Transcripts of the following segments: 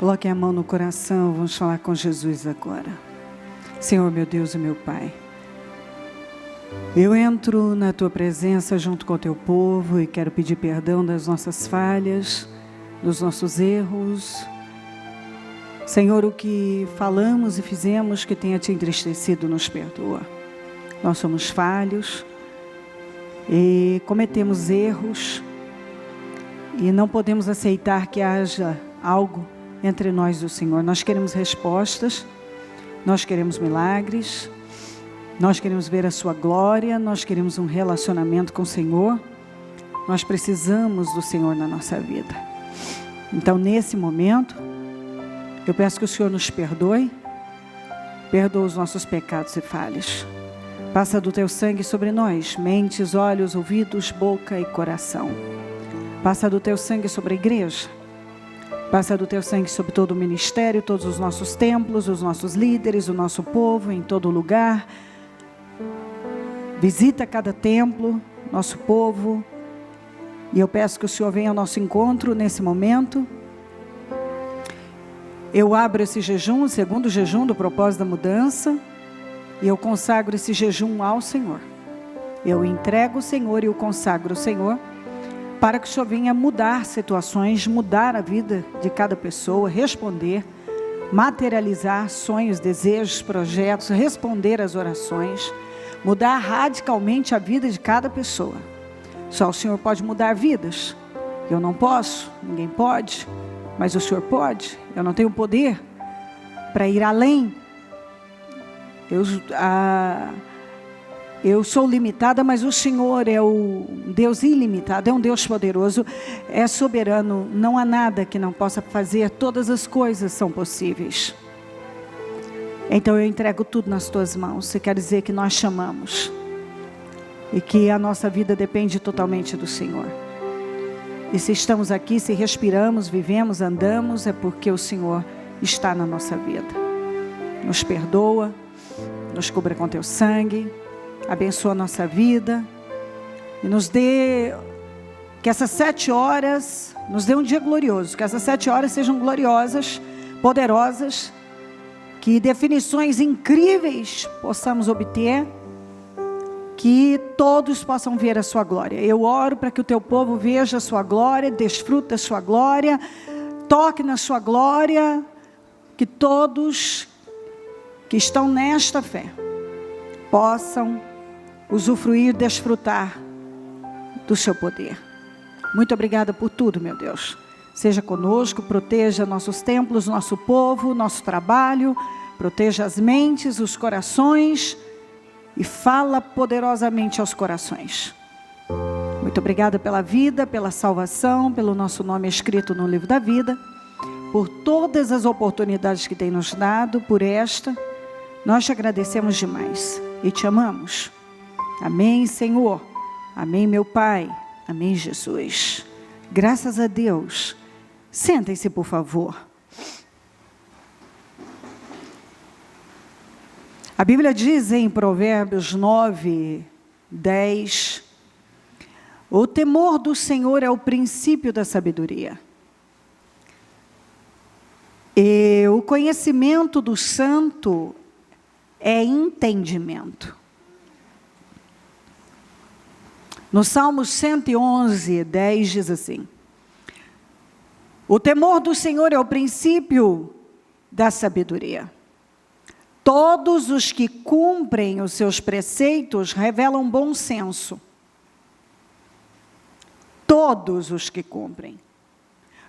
Coloque a mão no coração, vamos falar com Jesus agora. Senhor, meu Deus e meu Pai, eu entro na Tua presença junto com o Teu povo e quero pedir perdão das nossas falhas, dos nossos erros. Senhor, o que falamos e fizemos que tenha Te entristecido, nos perdoa. Nós somos falhos e cometemos erros e não podemos aceitar que haja algo entre nós e o Senhor. Nós queremos respostas, nós queremos milagres, nós queremos ver a Sua glória, nós queremos um relacionamento com o Senhor. Nós precisamos do Senhor na nossa vida. Então, nesse momento, eu peço que o Senhor nos perdoe, perdoa os nossos pecados e falhas. Passa do Teu sangue sobre nós, mentes, olhos, ouvidos, boca e coração. Passa do Teu sangue sobre a igreja. Passa do Teu sangue sobre todo o ministério, todos os nossos templos, os nossos líderes, o nosso povo, em todo lugar. Visita cada templo, nosso povo. E eu peço que o Senhor venha ao nosso encontro nesse momento. Eu abro esse jejum, o segundo jejum do propósito da mudança. E eu consagro esse jejum ao Senhor. Eu entrego o Senhor e o consagro ao Senhor, para que o Senhor venha mudar situações, mudar a vida de cada pessoa, responder, materializar sonhos, desejos, projetos, responder às orações, mudar radicalmente a vida de cada pessoa. Só o Senhor pode mudar vidas. Eu não posso, ninguém pode, mas o Senhor pode. Eu não tenho poder para ir além. Eu sou limitada, mas o Senhor é o Deus ilimitado, é um Deus poderoso, é soberano, não há nada que não possa fazer, todas as coisas são possíveis. Então eu entrego tudo nas Tuas mãos. Você quer dizer que nós chamamos e que a nossa vida depende totalmente do Senhor. E se estamos aqui, se respiramos, vivemos, andamos, é porque o Senhor está na nossa vida. Nos perdoa, nos cubra com Teu sangue, abençoa a nossa vida e nos dê, que essas 7 horas, nos dê um dia glorioso, que essas 7 horas sejam gloriosas, poderosas, que definições incríveis possamos obter, que todos possam ver a Sua glória. Eu oro para que o Teu povo veja a Sua glória, desfrute da Sua glória, toque na Sua glória, que todos que estão nesta fé possam usufruir, desfrutar do Seu poder. Muito obrigada por tudo, meu Deus. Seja conosco, proteja nossos templos, nosso povo, nosso trabalho, proteja as mentes, os corações e fala poderosamente aos corações. Muito obrigada pela vida, pela salvação, pelo nosso nome escrito no livro da vida, por todas as oportunidades que tem nos dado, por esta, nós Te agradecemos demais e Te amamos. Amém, Senhor. Amém, meu Pai. Amém, Jesus. Graças a Deus. Sentem-se, por favor. A Bíblia diz em Provérbios 9, 10, o temor do Senhor é o princípio da sabedoria. E o conhecimento do santo é entendimento. No Salmo 111, 10 diz assim: o temor do Senhor é o princípio da sabedoria. Todos os que cumprem os seus preceitos revelam bom senso. Todos os que cumprem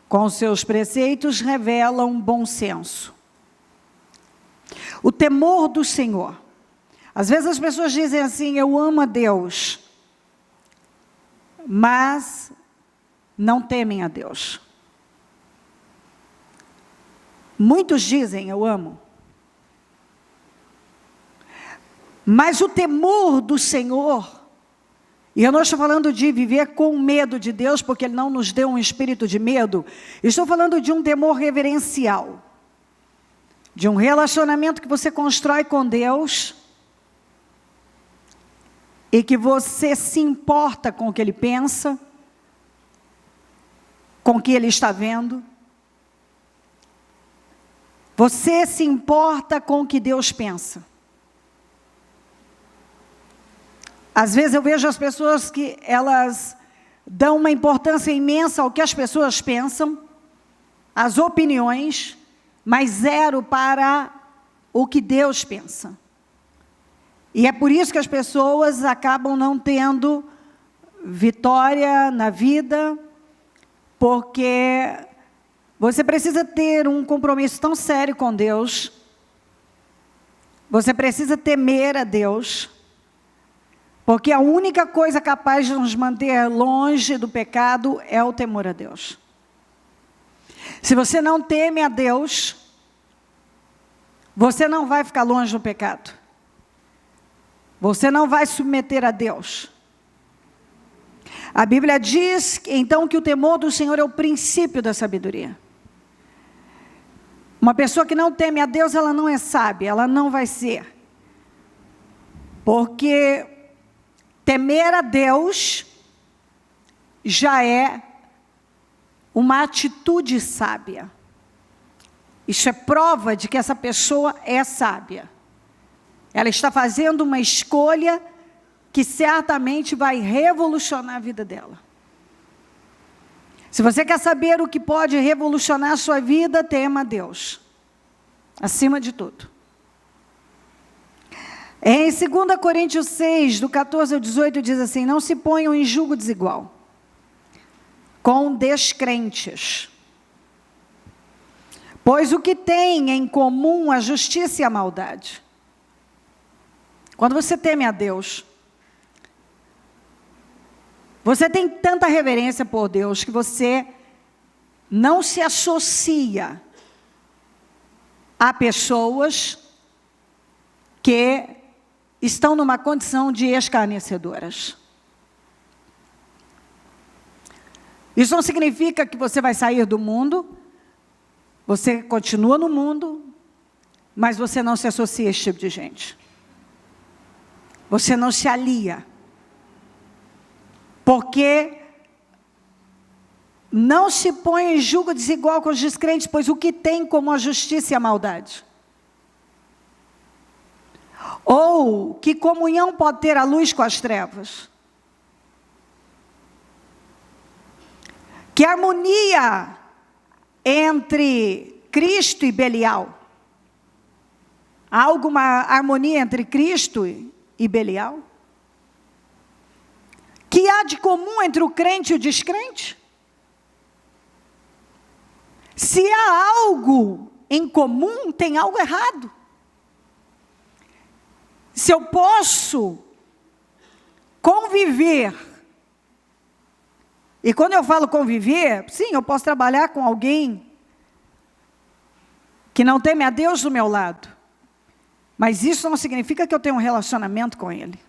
com os seus preceitos revelam bom senso. O temor do Senhor. Às vezes as pessoas dizem assim: eu amo a Deus, mas não temem a Deus. Muitos dizem: eu amo. Mas o temor do Senhor, e eu não estou falando de viver com medo de Deus, porque Ele não nos deu um espírito de medo. Estou falando de um temor reverencial, de um relacionamento que você constrói com Deus, e que você se importa com o que Ele pensa, com o que Ele está vendo. Você se importa com o que Deus pensa? Às vezes eu vejo as pessoas que elas dão uma importância imensa ao que as pessoas pensam, às opiniões, mas zero para o que Deus pensa. E é por isso que as pessoas acabam não tendo vitória na vida, porque você precisa ter um compromisso tão sério com Deus, você precisa temer a Deus, porque a única coisa capaz de nos manter longe do pecado é o temor a Deus. Se você não teme a Deus, você não vai ficar longe do pecado. Você não vai submeter a Deus. A Bíblia diz, então, que o temor do Senhor é o princípio da sabedoria. Uma pessoa que não teme a Deus, ela não é sábia, ela não vai ser. Porque temer a Deus já é uma atitude sábia. Isso é prova de que essa pessoa é sábia. Ela está fazendo uma escolha que certamente vai revolucionar a vida dela. Se você quer saber o que pode revolucionar a sua vida, tema a Deus, acima de tudo. Em 2 Coríntios 6, do 14 ao 18, diz assim: não se ponham em julgo desigual com descrentes, pois o que tem em comum a justiça e a maldade. Quando você teme a Deus, você tem tanta reverência por Deus que você não se associa a pessoas que estão numa condição de escarnecedoras. Isso não significa que você vai sair do mundo, você continua no mundo, mas você não se associa a esse tipo de gente. Você não se alia. Porque não se põe em julgo desigual com os descrentes, pois o que tem como a justiça e a maldade? Ou que comunhão pode ter a luz com as trevas? Que harmonia entre Cristo e Belial? Há alguma harmonia entre Cristo e Belial? Que há de comum entre o crente e o descrente? Se há algo em comum, tem algo errado. Se eu posso conviver, e quando eu falo conviver, sim, eu posso trabalhar com alguém que não teme a Deus do meu lado, mas isso não significa que eu tenho um relacionamento com ele.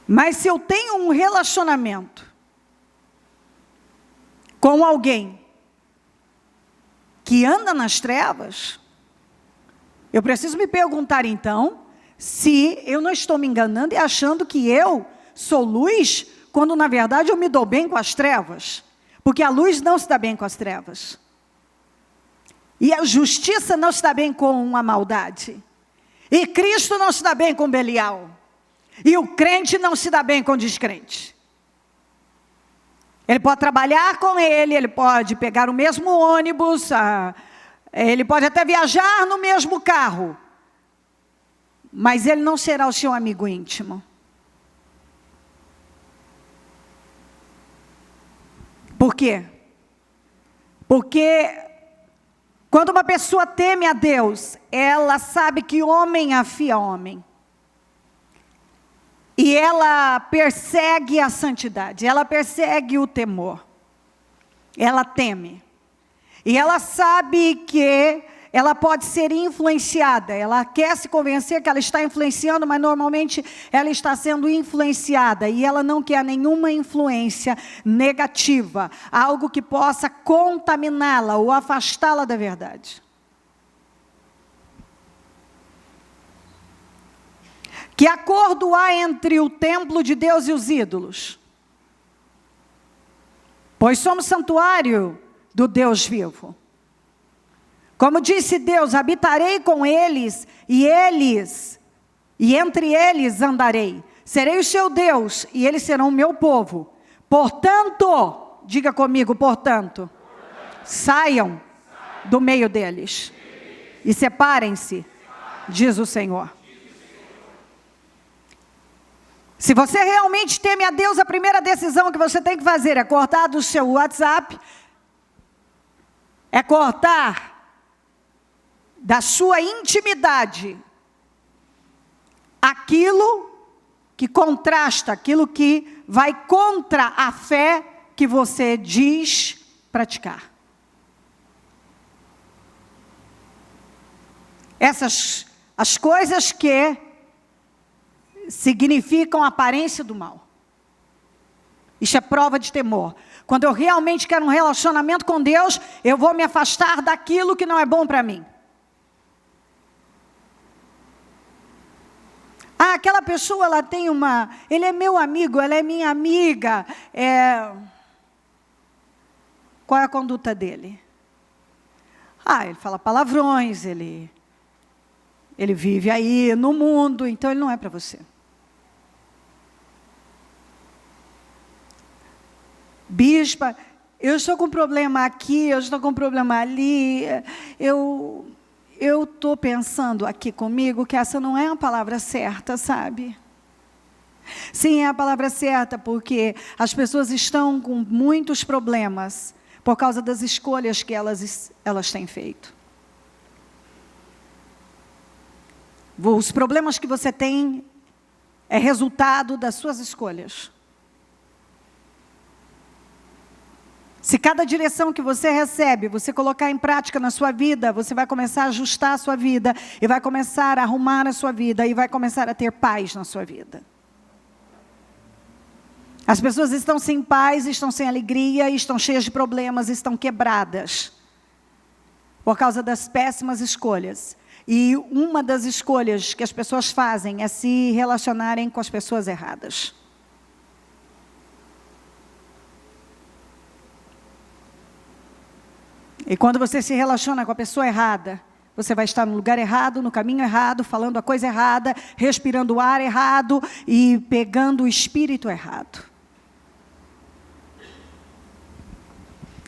Mas se eu tenho um relacionamento com alguém que anda nas trevas, eu preciso me perguntar então, se eu não estou me enganando e achando que eu sou luz, quando na verdade eu me dou bem com as trevas. Porque a luz não se dá bem com as trevas. E a justiça não se dá bem com a maldade. E Cristo não se dá bem com Belial. E o crente não se dá bem com o descrente. Ele pode trabalhar com ele pode pegar o mesmo ônibus, ele pode até viajar no mesmo carro, mas ele não será o seu amigo íntimo. Por quê? Porque quando uma pessoa teme a Deus, ela sabe que homem afia homem. E ela persegue a santidade, ela persegue o temor. Ela teme. E ela sabe que ela pode ser influenciada. Ela quer se convencer que ela está influenciando, mas normalmente ela está sendo influenciada. E ela não quer nenhuma influência negativa, algo que possa contaminá-la ou afastá-la da verdade. Que acordo há entre o templo de Deus e os ídolos? Pois somos santuário do Deus vivo. Como disse Deus, habitarei com eles, e entre eles andarei. Serei o seu Deus, e eles serão o meu povo. Portanto, diga comigo, portanto, saiam do meio deles e separem-se, diz o Senhor. Se você realmente teme a Deus, a primeira decisão que você tem que fazer é cortar do seu WhatsApp, é cortar da sua intimidade aquilo que contrasta, aquilo que vai contra a fé que você diz praticar. As coisas que significam a aparência do mal. Isso é prova de temor. Quando eu realmente quero um relacionamento com Deus, eu vou me afastar daquilo que não é bom para mim. Ah, aquela pessoa, ele é meu amigo, ela é minha amiga. Qual é a conduta dele? Ele fala palavrões, ele vive aí no mundo, então ele não é para você. Bispa, eu estou com problema aqui, eu estou com problema ali, eu estou pensando aqui comigo que essa não é a palavra certa, sabe? Sim, é a palavra certa, porque as pessoas estão com muitos problemas por causa das escolhas que elas têm feito. Os problemas que você tem é resultado das suas escolhas. Se cada direção que você recebe, você colocar em prática na sua vida, você vai começar a ajustar a sua vida, e vai começar a arrumar a sua vida, e vai começar a ter paz na sua vida. As pessoas estão sem paz, estão sem alegria, estão cheias de problemas, estão quebradas, por causa das péssimas escolhas. E uma das escolhas que as pessoas fazem é se relacionarem com as pessoas erradas. E quando você se relaciona com a pessoa errada, você vai estar no lugar errado, no caminho errado, falando a coisa errada, respirando o ar errado e pegando o espírito errado.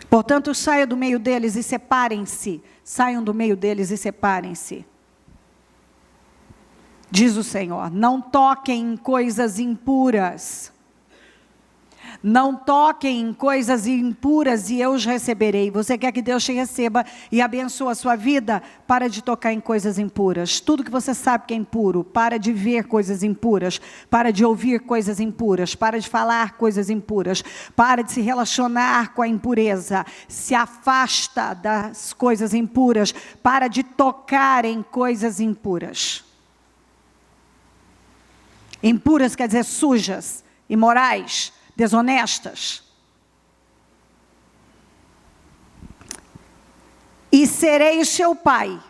Portanto, saia do meio deles e separem-se. Saiam do meio deles e separem-se. Diz o Senhor, não toquem em coisas impuras. Não toquem em coisas impuras e eu os receberei. Você quer que Deus te receba e abençoe a sua vida? Para de tocar em coisas impuras. Tudo que você sabe que é impuro, para de ver coisas impuras. Para de ouvir coisas impuras. Para de falar coisas impuras. Para de se relacionar com a impureza. Se afasta das coisas impuras. Para de tocar em coisas impuras. Impuras quer dizer sujas, imorais, desonestas. E serei o seu pai.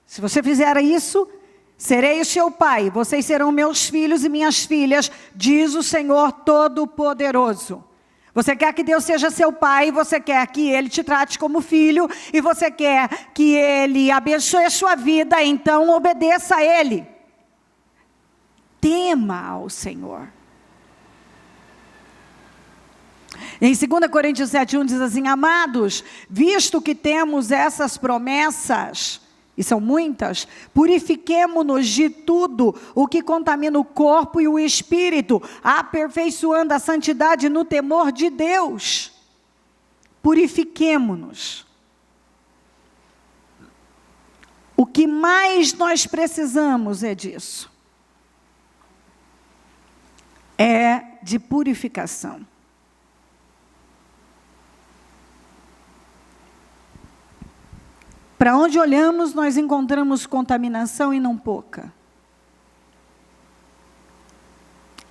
Se você fizer isso, serei o seu pai. Vocês serão meus filhos e minhas filhas, diz o Senhor Todo-Poderoso. Você quer que Deus seja seu pai, você quer que Ele te trate como filho, e você quer que Ele abençoe a sua vida, então obedeça a Ele. Tema ao Senhor. Em 2 Coríntios 7:1 diz assim, amados, visto que temos essas promessas, e são muitas, purifiquemo-nos de tudo o que contamina o corpo e o espírito, aperfeiçoando a santidade no temor de Deus. Purifiquemo-nos. O que mais nós precisamos é disso. É de purificação. Para onde olhamos, nós encontramos contaminação e não pouca.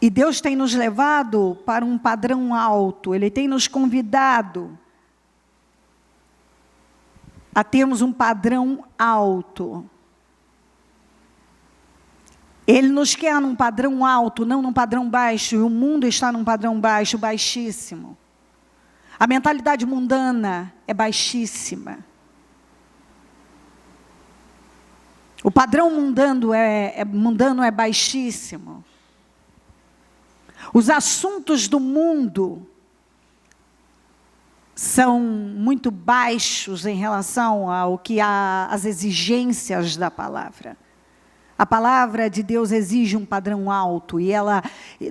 E Deus tem nos levado para um padrão alto. Ele tem nos convidado a termos um padrão alto. Ele nos quer num padrão alto, não num padrão baixo. E o mundo está num padrão baixo, baixíssimo. A mentalidade mundana é baixíssima. O padrão mundano é baixíssimo. Os assuntos do mundo são muito baixos em relação ao que as exigências da palavra. A palavra de Deus exige um padrão alto e ela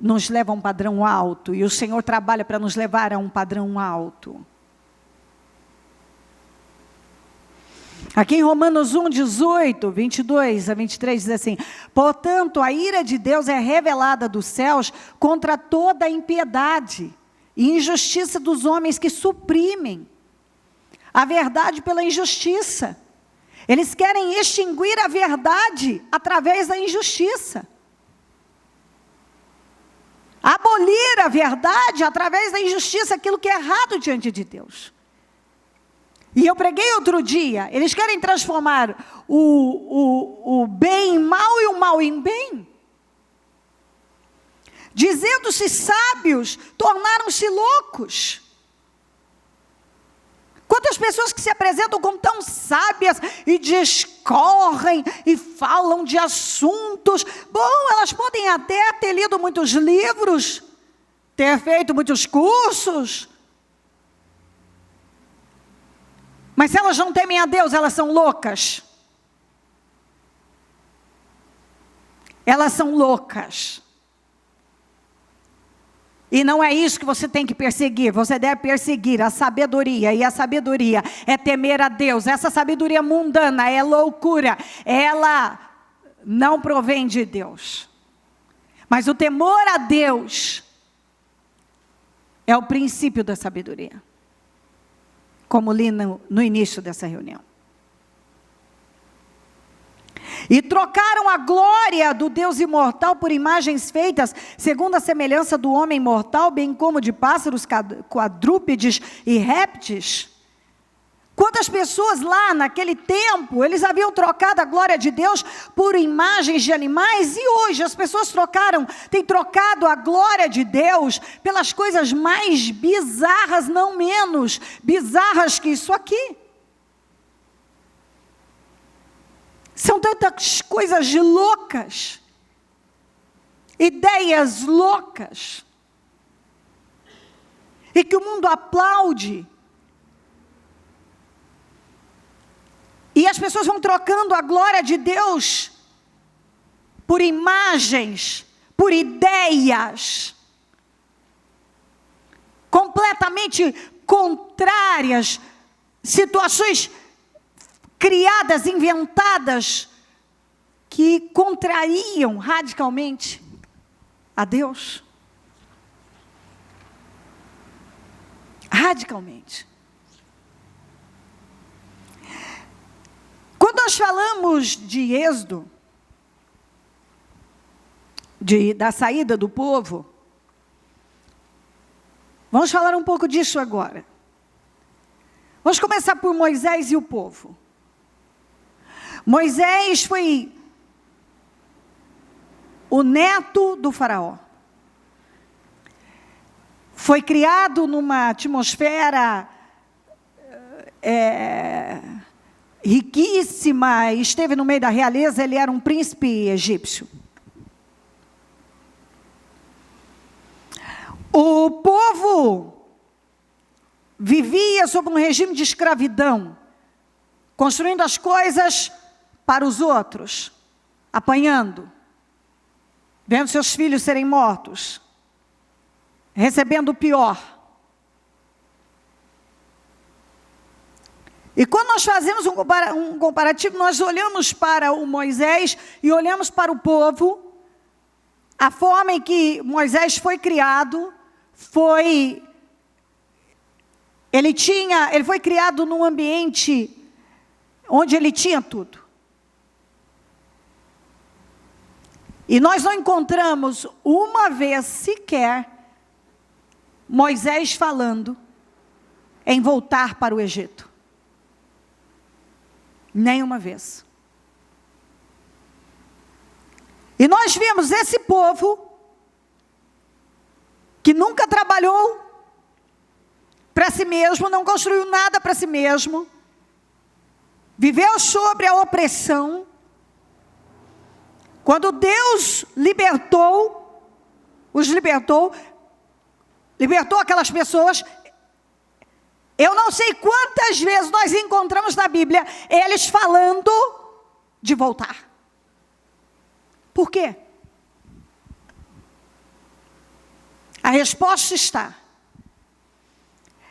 nos leva a um padrão alto. E o Senhor trabalha para nos levar a um padrão alto. Aqui em Romanos 1, 18, 22 a 23 diz assim: portanto, a ira de Deus é revelada dos céus contra toda a impiedade e injustiça dos homens que suprimem a verdade pela injustiça. Eles querem extinguir a verdade através da injustiça. Abolir a verdade através da injustiça, aquilo que é errado diante de Deus. E eu preguei outro dia, eles querem transformar o bem em mal e o mal em bem. Dizendo-se sábios, tornaram-se loucos. Quantas pessoas que se apresentam como tão sábias e discorrem e falam de assuntos. Bom, elas podem até ter lido muitos livros, ter feito muitos cursos. Mas se elas não temem a Deus, elas são loucas. Elas são loucas. E não é isso que você tem que perseguir. Você deve perseguir a sabedoria. E a sabedoria é temer a Deus. Essa sabedoria mundana é loucura. Ela não provém de Deus. Mas o temor a Deus é o princípio da sabedoria. Como li no início dessa reunião. E trocaram a glória do Deus imortal por imagens feitas segundo a semelhança do homem mortal, bem como de pássaros, quadrúpedes e répteis. Quantas pessoas lá naquele tempo, eles haviam trocado a glória de Deus por imagens de animais, e hoje as pessoas têm trocado a glória de Deus pelas coisas mais bizarras, não menos bizarras que isso aqui. São tantas coisas loucas, ideias loucas, e que o mundo aplaude. E as pessoas vão trocando a glória de Deus por imagens, por ideias, completamente contrárias, situações criadas, inventadas, que contrariam radicalmente a Deus. Radicalmente. Quando nós falamos de Êxodo, da saída do povo, vamos falar um pouco disso agora. Vamos começar por Moisés e o povo. Moisés foi o neto do faraó. Foi criado numa atmosfera riquíssima, esteve no meio da realeza, ele era um príncipe egípcio. O povo vivia sob um regime de escravidão, construindo as coisas para os outros, apanhando, vendo seus filhos serem mortos, recebendo o pior. E quando nós fazemos um comparativo, nós olhamos para o Moisés e olhamos para o povo, a forma em que Moisés foi criado, ele foi criado num ambiente onde ele tinha tudo. E nós não encontramos uma vez sequer Moisés falando em voltar para o Egito. Nenhuma vez. E nós vimos esse povo que nunca trabalhou para si mesmo, não construiu nada para si mesmo, viveu sobre a opressão, Quando Deus os libertou aquelas pessoas, eu não sei quantas vezes nós encontramos na Bíblia eles falando de voltar. Por quê? A resposta está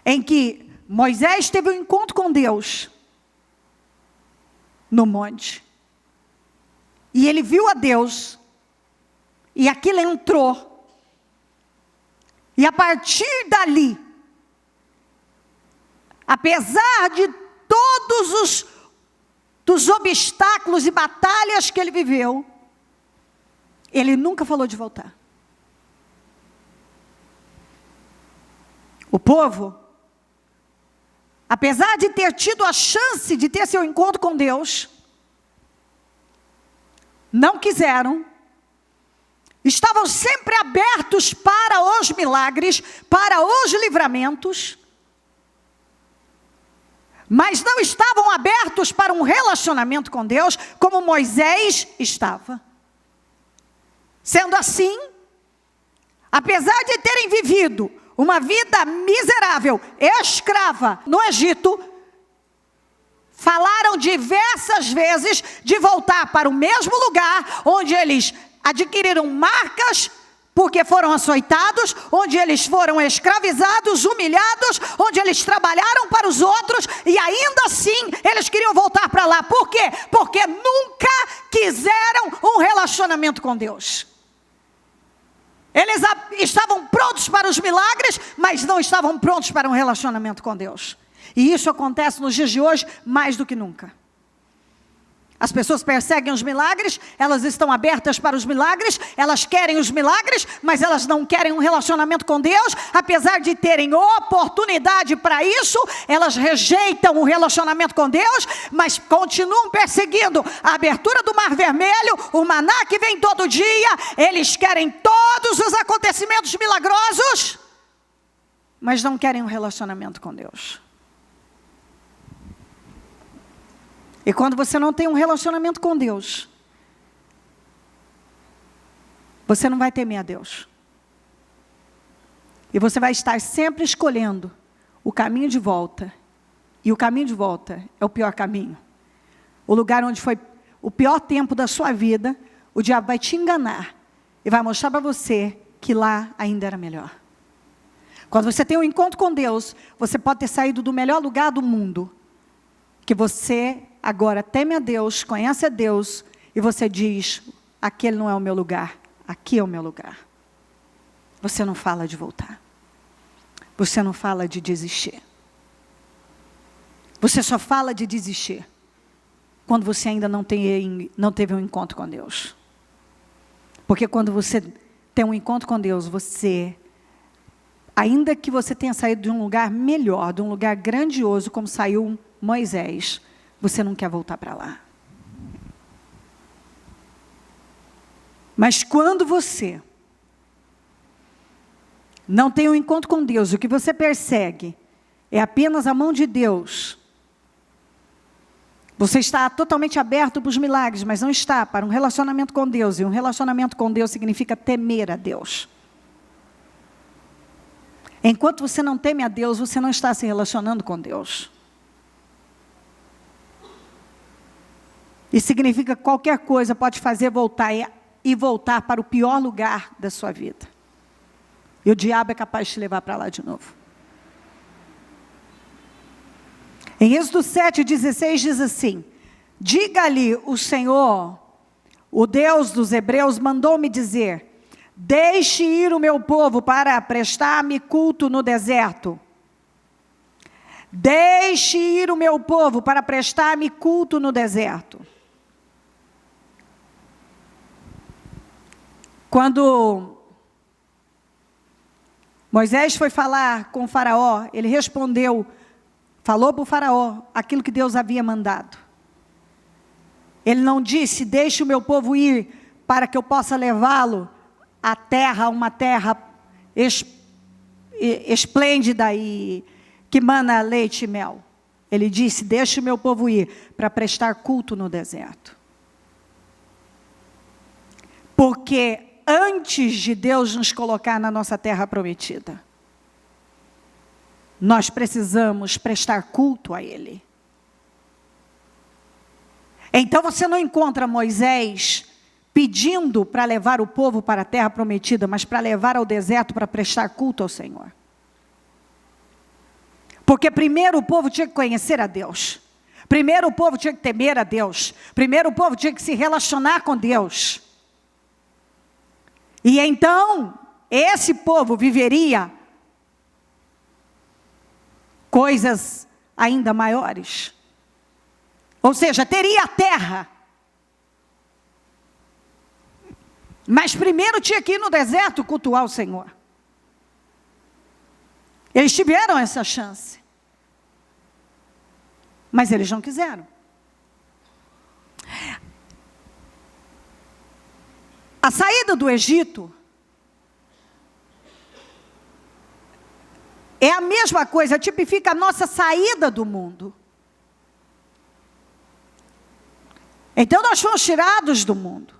em que Moisés teve um encontro com Deus no monte. E ele viu a Deus, e aquilo entrou. E a partir dali, apesar de todos dos obstáculos e batalhas que ele viveu, ele nunca falou de voltar. O povo, apesar de ter tido a chance de ter seu encontro com Deus, não quiseram, estavam sempre abertos para os milagres, para os livramentos, mas não estavam abertos para um relacionamento com Deus, como Moisés estava. Sendo assim, apesar de terem vivido uma vida miserável, escrava no Egito, falaram diversas vezes de voltar para o mesmo lugar onde eles adquiriram marcas, porque foram açoitados, onde eles foram escravizados, humilhados, onde eles trabalharam para os outros, e ainda assim eles queriam voltar para lá. Por quê? Porque nunca quiseram um relacionamento com Deus. Eles estavam prontos para os milagres, mas não estavam prontos para um relacionamento com Deus. E isso acontece nos dias de hoje mais do que nunca. As pessoas perseguem os milagres, elas estão abertas para os milagres, elas querem os milagres, mas elas não querem um relacionamento com Deus. Apesar de terem oportunidade para isso, elas rejeitam o relacionamento com Deus, mas continuam perseguindo a abertura do Mar Vermelho, o maná que vem todo dia. Eles querem todos os acontecimentos milagrosos, mas não querem um relacionamento com Deus. E quando você não tem um relacionamento com Deus, você não vai temer a Deus. E você vai estar sempre escolhendo o caminho de volta. E o caminho de volta é o pior caminho. O lugar onde foi o pior tempo da sua vida, o diabo vai te enganar e vai mostrar para você que lá ainda era melhor. Quando você tem um encontro com Deus, você pode ter saído do melhor lugar do mundo, que você agora teme a Deus, conhece a Deus, e você diz, aquele não é o meu lugar, aqui é o meu lugar. Você não fala de voltar. Você não fala de desistir. Você só fala de desistir quando você ainda não teve um encontro com Deus. Porque quando você tem um encontro com Deus, você, ainda que você tenha saído de um lugar melhor, de um lugar grandioso, como saiu Moisés, você não quer voltar para lá. Mas quando você não tem um encontro com Deus, o que você persegue é apenas a mão de Deus. Você está totalmente aberto para os milagres, mas não está para um relacionamento com Deus. E um relacionamento com Deus significa temer a Deus. Enquanto você não teme a Deus, você não está se relacionando com Deus. E significa que qualquer coisa pode fazer voltar e voltar para o pior lugar da sua vida. E o diabo é capaz de te levar para lá de novo. Em Êxodo 7:16 diz assim: diga-lhe o Senhor, o Deus dos hebreus, mandou-me dizer, deixe ir o meu povo para prestar-me culto no deserto. Deixe ir o meu povo para prestar-me culto no deserto. Quando Moisés foi falar com o faraó, ele respondeu, falou para o faraó aquilo que Deus havia mandado. Ele não disse, deixe o meu povo ir para que eu possa levá-lo à terra, uma terra esplêndida e que mana leite e mel. Ele disse, deixe o meu povo ir para prestar culto no deserto. do que antes de Deus nos colocar na nossa terra prometida. Nós precisamos prestar culto a Ele. Então você não encontra Moisés pedindo para levar o povo para a terra prometida, mas para levar ao deserto para prestar culto ao Senhor. Porque primeiro o povo tinha que conhecer a Deus. Primeiro o povo tinha que temer a Deus. Primeiro o povo tinha que se relacionar com Deus. E então, esse povo viveria coisas ainda maiores. Ou seja, teria a terra. Mas primeiro tinha que ir no deserto cultuar o Senhor. Eles tiveram essa chance. Mas eles não quiseram. A saída do Egito é a mesma coisa, tipifica a nossa saída do mundo. Então nós fomos tirados do mundo.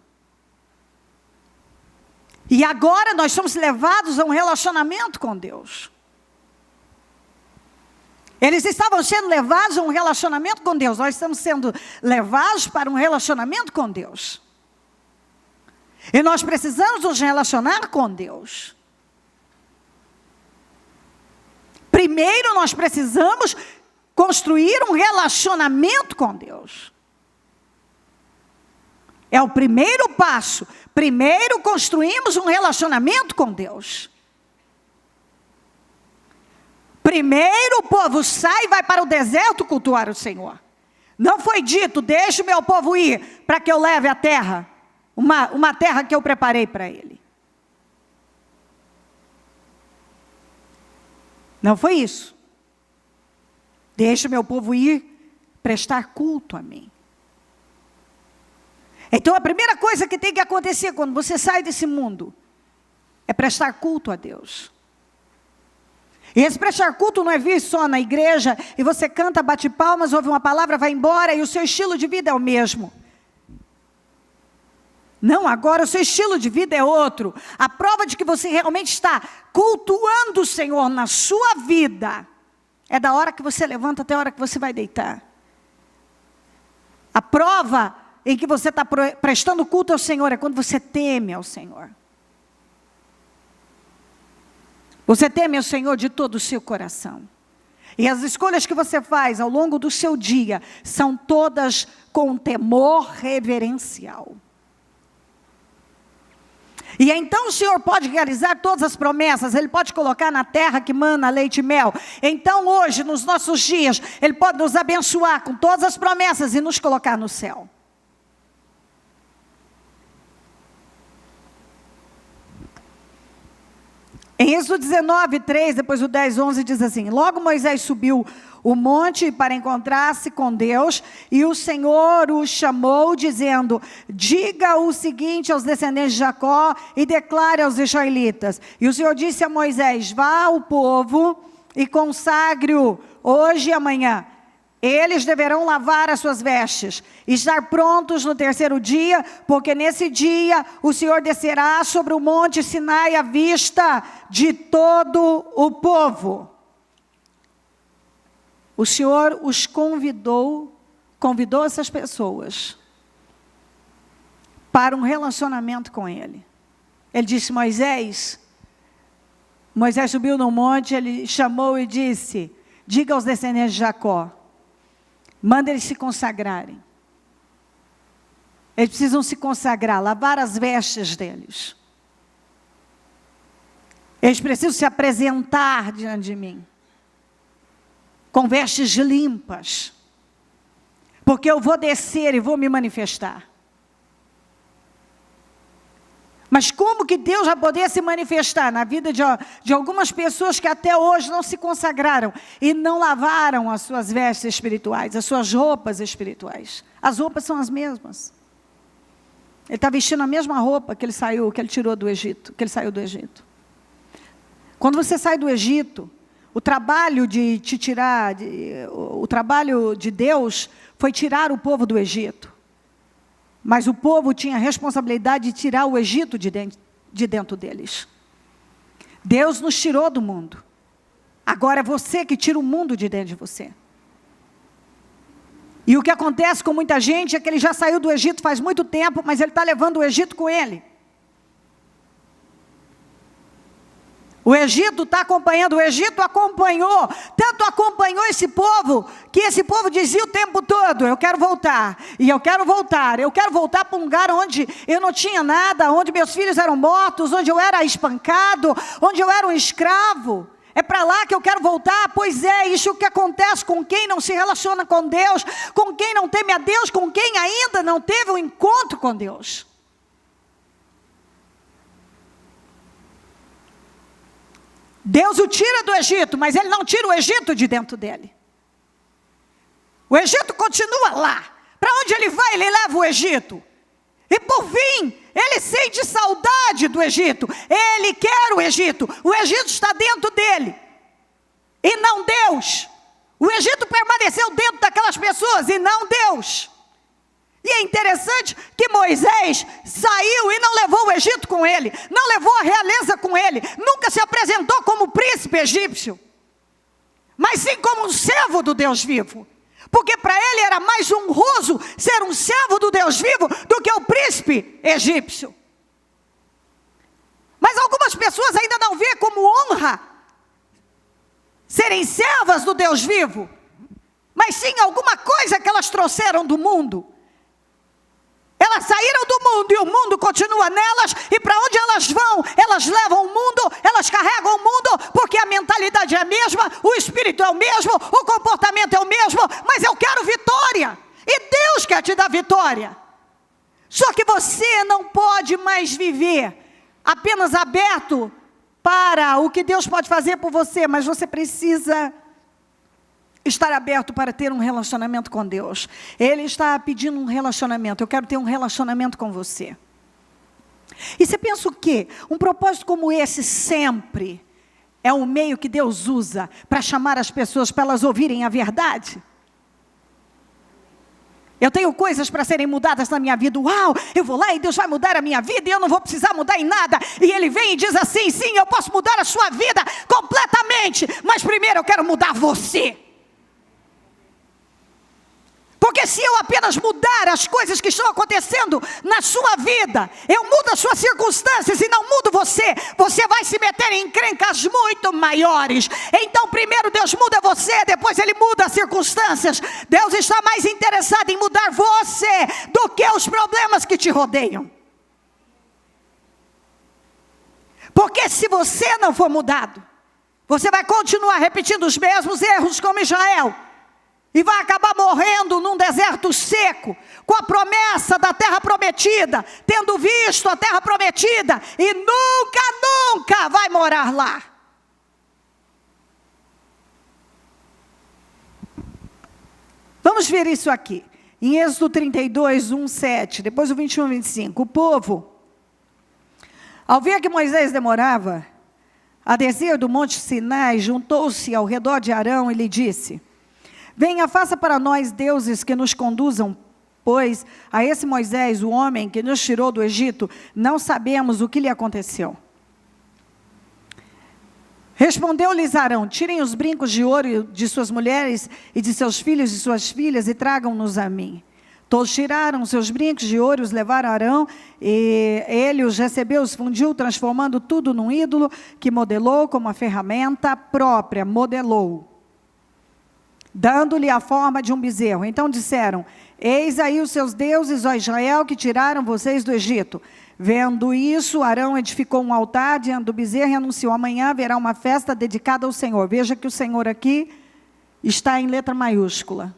E agora nós somos levados a um relacionamento com Deus. Eles estavam sendo levados a um relacionamento com Deus. Nós estamos sendo levados para um relacionamento com Deus. E nós precisamos nos relacionar com Deus. Primeiro nós precisamos construir um relacionamento com Deus. É o primeiro passo. Primeiro construímos um relacionamento com Deus. Primeiro o povo sai e vai para o deserto cultuar o Senhor. Não foi dito, deixe o meu povo ir para que eu leve a terra. Uma terra que eu preparei para ele. Não foi isso. Deixe o meu povo ir prestar culto a mim. Então a primeira coisa que tem que acontecer quando você sai desse mundo é prestar culto a Deus. E esse prestar culto não é vir só na igreja e você canta, bate palmas, ouve uma palavra, vai embora e o seu estilo de vida é o mesmo. Não, agora o seu estilo de vida é outro. A prova de que você realmente está cultuando o Senhor na sua vida é da hora que você levanta até a hora que você vai deitar. A prova em que você está prestando culto ao Senhor é quando você teme ao Senhor. Você teme ao Senhor de todo o seu coração. E as escolhas que você faz ao longo do seu dia são todas com temor reverencial. E então o Senhor pode realizar todas as promessas, Ele pode colocar na terra que mana leite e mel. Então hoje, nos nossos dias, Ele pode nos abençoar com todas as promessas e nos colocar no céu. Em Êxodo 19, 3, depois o 10, 11 diz assim: logo Moisés subiu o monte para encontrar-se com Deus, e o Senhor o chamou, dizendo: diga o seguinte aos descendentes de Jacó e declare aos israelitas. E o Senhor disse a Moisés: vá ao povo e consagre-o hoje e amanhã. Eles deverão lavar as suas vestes e estar prontos no terceiro dia, porque nesse dia o Senhor descerá sobre o monte Sinai à vista de todo o povo. O Senhor os convidou essas pessoas para um relacionamento com Ele. Ele disse: Moisés subiu no monte, Ele chamou e disse: diga aos descendentes de Jacó, manda eles se consagrarem. Eles precisam se consagrar, lavar as vestes deles. Eles precisam se apresentar diante de mim com vestes limpas, porque eu vou descer e vou me manifestar. Mas como que Deus vai poder se manifestar na vida de algumas pessoas que até hoje não se consagraram e não lavaram as suas vestes espirituais, as suas roupas espirituais? As roupas são as mesmas. Ele está vestindo a mesma roupa que ele tirou do Egito, que ele saiu do Egito. Quando você sai do Egito, o trabalho de te tirar, o trabalho de Deus foi tirar o povo do Egito. Mas o povo tinha a responsabilidade de tirar o Egito de dentro deles. Deus nos tirou do mundo. Agora é você que tira o mundo de dentro de você. E o que acontece com muita gente é que ele já saiu do Egito faz muito tempo, mas ele está levando o Egito com ele. O Egito está acompanhando, o Egito acompanhou, tanto acompanhou esse povo, que esse povo dizia o tempo todo, eu quero voltar, e eu quero voltar para um lugar onde eu não tinha nada, onde meus filhos eram mortos, onde eu era espancado, onde eu era um escravo. É para lá que eu quero voltar. Pois é, isso que acontece com quem não se relaciona com Deus, com quem não teme a Deus, com quem ainda não teve um encontro com Deus. Deus o tira do Egito, mas ele não tira o Egito de dentro dele. O Egito continua lá. Para onde ele vai, ele leva o Egito. E por fim, ele sente saudade do Egito. Ele quer o Egito. O Egito está dentro dele. E não Deus. O Egito permaneceu dentro daquelas pessoas e não Deus. E é interessante que Moisés saiu e não levou o Egito com ele. Não levou a realeza com ele. Nunca se apresentou como príncipe egípcio. Mas sim como um servo do Deus vivo. Porque para ele era mais honroso ser um servo do Deus vivo do que o príncipe egípcio. Mas algumas pessoas ainda não veem como honra serem servas do Deus vivo. Mas sim alguma coisa que elas trouxeram do mundo. Elas saíram do mundo e o mundo continua nelas. E para onde elas vão, elas levam o mundo, elas carregam o mundo, porque a mentalidade é a mesma, o espírito é o mesmo, o comportamento é o mesmo. Mas eu quero vitória. E Deus quer te dar vitória. Só que você não pode mais viver apenas aberto para o que Deus pode fazer por você. Mas você precisa estar aberto para ter um relacionamento com Deus. Ele está pedindo um relacionamento. Eu quero ter um relacionamento com você. E você pensa o quê? Um propósito como esse sempre é um meio que Deus usa para chamar as pessoas para elas ouvirem a verdade? Eu tenho coisas para serem mudadas na minha vida. Uau, eu vou lá e Deus vai mudar a minha vida e eu não vou precisar mudar em nada. E Ele vem e diz assim, sim, eu posso mudar a sua vida completamente. Mas primeiro eu quero mudar você. Porque se eu apenas mudar as coisas que estão acontecendo na sua vida, eu mudo as suas circunstâncias e não mudo você, você vai se meter em encrencas muito maiores. Então primeiro Deus muda você, depois Ele muda as circunstâncias. Deus está mais interessado em mudar você do que os problemas que te rodeiam. Porque se você não for mudado, você vai continuar repetindo os mesmos erros como Israel. E vai acabar morrendo num deserto seco, com a promessa da terra prometida, tendo visto a terra prometida, e nunca vai morar lá. Vamos ver isso aqui, em Êxodo 32, 1, 7, depois o 21, 25. O povo, ao ver que Moisés demorava a descer do monte Sinai, juntou-se ao redor de Arão e lhe disse: venha, faça para nós deuses que nos conduzam, pois a esse Moisés, o homem que nos tirou do Egito, não sabemos o que lhe aconteceu. Respondeu-lhes Arão: tirem os brincos de ouro de suas mulheres e de seus filhos e suas filhas e tragam-nos a mim. Todos tiraram seus brincos de ouro, os levaram a Arão, e ele os recebeu, os fundiu, transformando tudo num ídolo que modelou como a ferramenta própria, modelou, dando-lhe a forma de um bezerro. Então disseram: eis aí os seus deuses, ó Israel, que tiraram vocês do Egito. Vendo isso, Arão edificou um altar diante do bezerro e anunciou: amanhã haverá uma festa dedicada ao Senhor. Veja que o Senhor aqui está em letra maiúscula.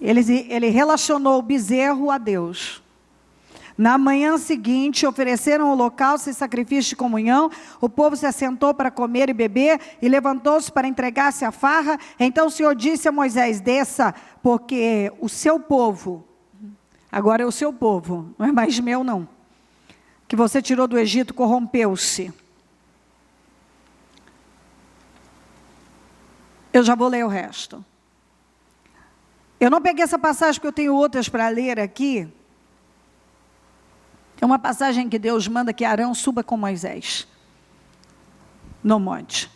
Ele relacionou o bezerro a Deus. Na manhã seguinte, ofereceram holocausto e sacrifício de comunhão. O povo se assentou para comer e beber, e levantou-se para entregar-se à farra. Então o Senhor disse a Moisés: desça, porque o seu povo, agora é o seu povo, não é mais meu não, que você tirou do Egito, corrompeu-se. Eu já vou ler o resto. Eu não peguei essa passagem porque eu tenho outras para ler aqui, É uma passagem que Deus manda que Arão suba com Moisés no monte.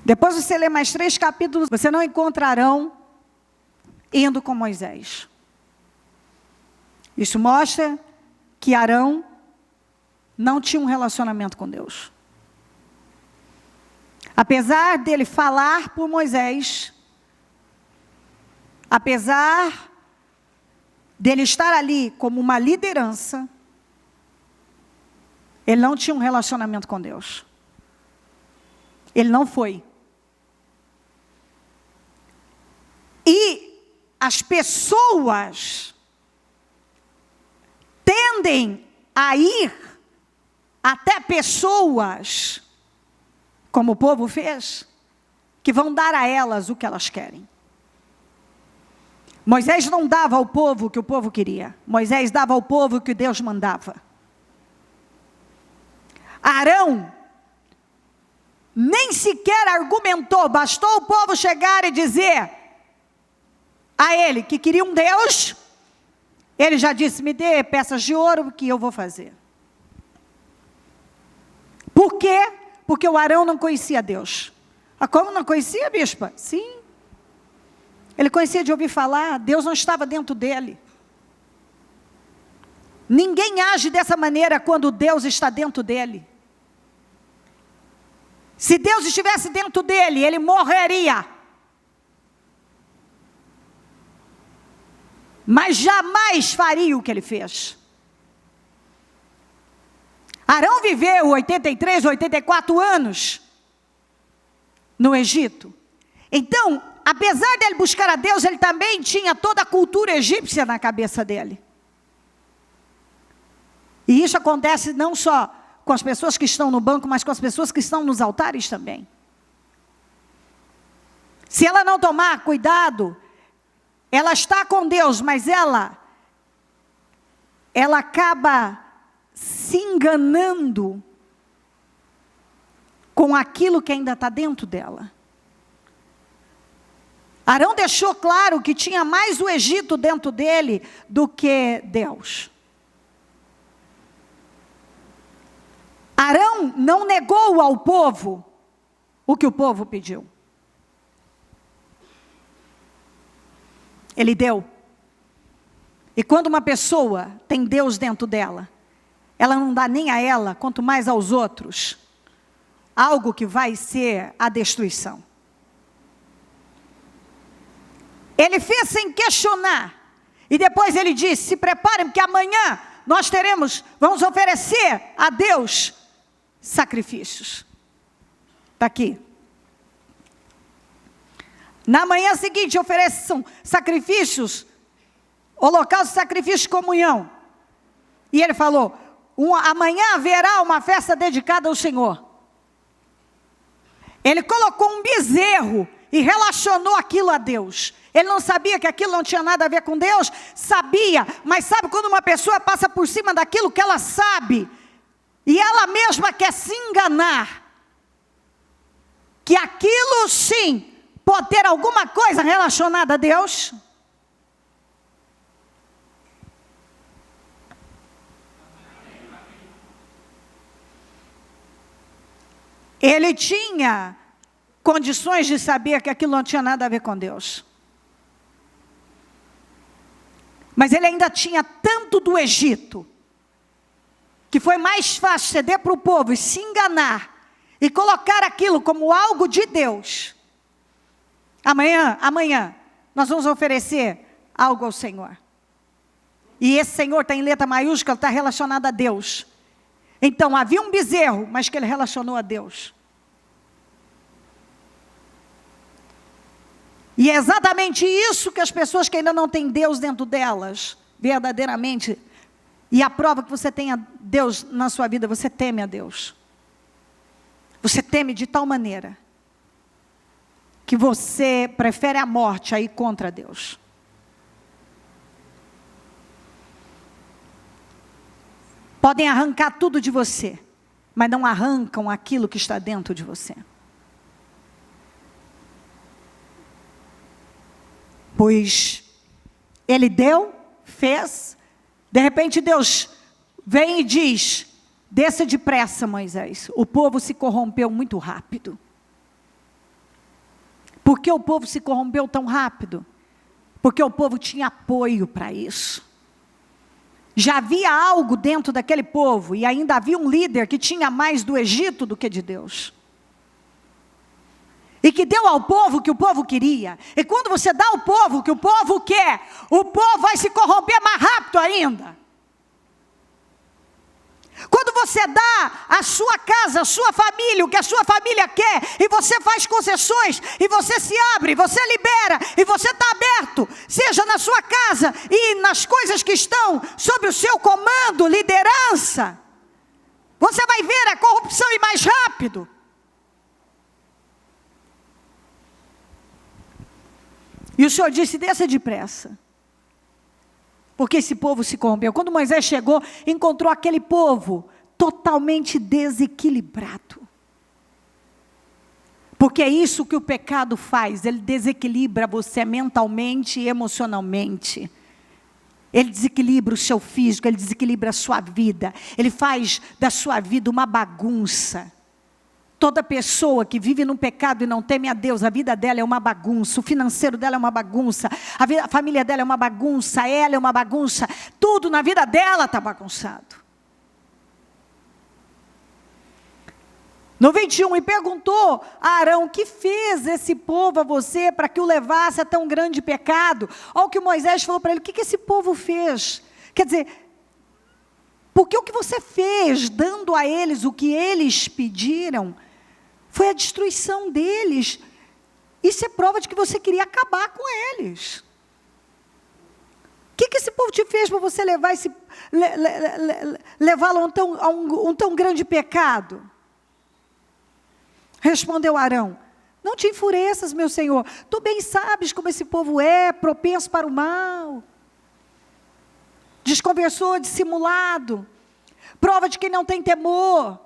Depois você lê mais 3 capítulos, você não encontra Arão indo com Moisés. Isso mostra que Arão não tinha um relacionamento com Deus. Apesar dele falar por Moisés, apesar dele estar ali como uma liderança, ele não tinha um relacionamento com Deus. Ele não foi. E as pessoas tendem a ir até pessoas, como o povo fez, que vão dar a elas o que elas querem. Moisés não dava ao povo o que o povo queria. Moisés dava ao povo o que Deus mandava. Arão nem sequer argumentou, bastou o povo chegar e dizer a ele que queria um Deus, ele já disse, me dê peças de ouro que eu vou fazer. Por quê? Porque o Arão não conhecia Deus. Ah, como não conhecia, bispa? Sim. Ele conhecia de ouvir falar, Deus não estava dentro dele. Ninguém age dessa maneira quando Deus está dentro dele. Se Deus estivesse dentro dele, ele morreria. Mas jamais faria o que ele fez. Arão viveu 83, 84 anos no Egito. Então, apesar dele buscar a Deus, ele também tinha toda a cultura egípcia na cabeça dele. E isso acontece não só com as pessoas que estão no banco, mas com as pessoas que estão nos altares também. Se ela não tomar cuidado, ela está com Deus, mas ela acaba se enganando com aquilo que ainda está dentro dela. Arão deixou claro que tinha mais o Egito dentro dele do que Deus. Arão não negou ao povo o que o povo pediu. Ele deu. E quando uma pessoa tem Deus dentro dela, ela não dá nem a ela, quanto mais aos outros, algo que vai ser a destruição. Ele fez sem questionar. E depois ele disse, se preparem, porque amanhã nós vamos oferecer a Deus sacrifícios. Está aqui. Na manhã seguinte ofereçam sacrifícios, holocausto, sacrifício de comunhão. E ele falou, amanhã haverá uma festa dedicada ao Senhor. Ele colocou um bezerro e relacionou aquilo a Deus. Ele não sabia que aquilo não tinha nada a ver com Deus? Sabia, mas sabe quando uma pessoa passa por cima daquilo que ela sabe, e ela mesma quer se enganar, que aquilo sim pode ter alguma coisa relacionada a Deus? Ele tinha condições de saber que aquilo não tinha nada a ver com Deus. Mas ele ainda tinha tanto do Egito, que foi mais fácil ceder para o povo e se enganar, e colocar aquilo como algo de Deus. Amanhã, nós vamos oferecer algo ao Senhor. E esse Senhor está em letra maiúscula, está relacionado a Deus. Então havia um bezerro, mas que ele relacionou a Deus. E é exatamente isso que as pessoas que ainda não têm Deus dentro delas, verdadeiramente, e a prova que você tenha Deus na sua vida, você teme a Deus. Você teme de tal maneira, que você prefere a morte a ir contra Deus. Podem arrancar tudo de você, mas não arrancam aquilo que está dentro de você. Pois ele deu, fez, De repente Deus vem e diz: desça depressa, Moisés. O povo se corrompeu muito rápido. Por que o povo se corrompeu tão rápido? Porque o povo tinha apoio para isso. Já havia algo dentro daquele povo, e ainda havia um líder que tinha mais do Egito do que de Deus. E que deu ao povo o que o povo queria. E quando você dá ao povo o que o povo quer, o povo vai se corromper mais rápido ainda. Quando você dá a sua casa, a sua família, o que a sua família quer, e você faz concessões, e você se abre, você libera, e você está aberto, seja na sua casa e nas coisas que estão sob o seu comando, liderança, você vai ver a corrupção ir mais rápido. E o Senhor disse: desça depressa, porque esse povo se corrompeu. Quando Moisés chegou, encontrou aquele povo totalmente desequilibrado. Porque é isso que o pecado faz, ele desequilibra você mentalmente e emocionalmente. Ele desequilibra o seu físico, ele desequilibra a sua vida, ele faz da sua vida uma bagunça. Toda pessoa que vive num pecado e não teme a Deus, a vida dela é uma bagunça, o financeiro dela é uma bagunça, a família dela é uma bagunça, ela é uma bagunça, tudo na vida dela está bagunçado. No 21, e perguntou a Arão: que fez esse povo a você para que o levasse a tão grande pecado? Olha o que Moisés falou para ele: o que esse povo fez? Quer dizer, porque o que você fez, dando a eles o que eles pediram, foi a destruição deles. Isso é prova de que você queria acabar com eles. O que esse povo te fez para você levar levá-lo a um tão grande pecado? Respondeu Arão: não te enfureças, meu senhor. Tu bem sabes como esse povo é propenso para o mal. Desconversou, dissimulado. Prova de quem não tem temor.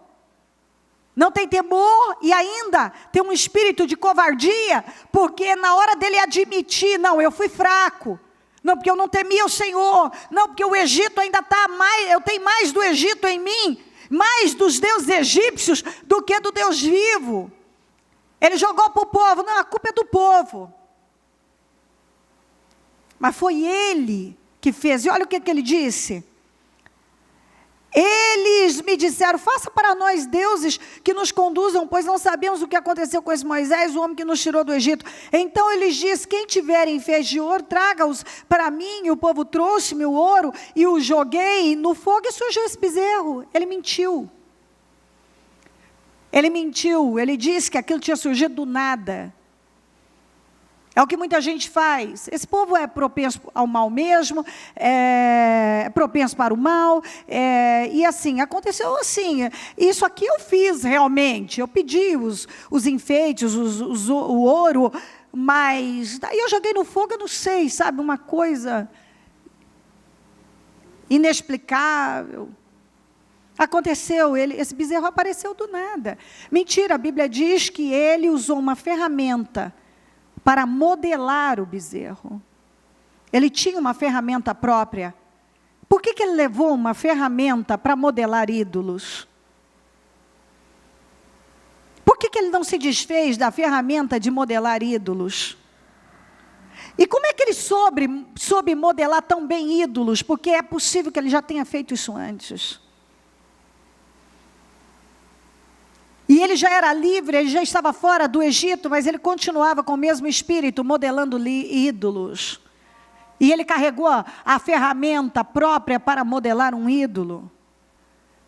Não tem temor e ainda tem um espírito de covardia, porque na hora dele admitir: não, eu fui fraco, não, porque eu não temia o Senhor, não, porque o Egito ainda está mais, eu tenho mais do Egito em mim, mais dos deuses egípcios do que do Deus vivo. Ele jogou para o povo: não, a culpa é do povo. Mas foi ele que fez. E olha o que ele disse: eles me disseram: faça para nós deuses que nos conduzam, pois não sabemos o que aconteceu com esse Moisés, o homem que nos tirou do Egito. Então ele disse: quem tiverem fez de ouro, traga-os para mim. E o povo trouxe-me o ouro e o joguei no fogo e surgiu esse bezerro. Ele mentiu. Ele mentiu, ele disse que aquilo tinha surgido do nada. É o que muita gente faz. Esse povo é propenso ao mal mesmo, é propenso para o mal, e assim, aconteceu assim. Isso aqui eu fiz realmente, eu pedi os enfeites, o ouro, mas daí eu joguei no fogo, eu não sei, sabe, uma coisa inexplicável. Aconteceu, esse bezerro apareceu do nada. Mentira, a Bíblia diz que ele usou uma ferramenta para modelar o bezerro. Ele tinha uma ferramenta própria. Por que ele levou uma ferramenta para modelar ídolos? Por que ele não se desfez da ferramenta de modelar ídolos? E como é que ele soube modelar tão bem ídolos? Porque é possível que ele já tenha feito isso antes. E ele já era livre, ele já estava fora do Egito, mas ele continuava com o mesmo espírito, modelando ídolos. E ele carregou a ferramenta própria para modelar um ídolo.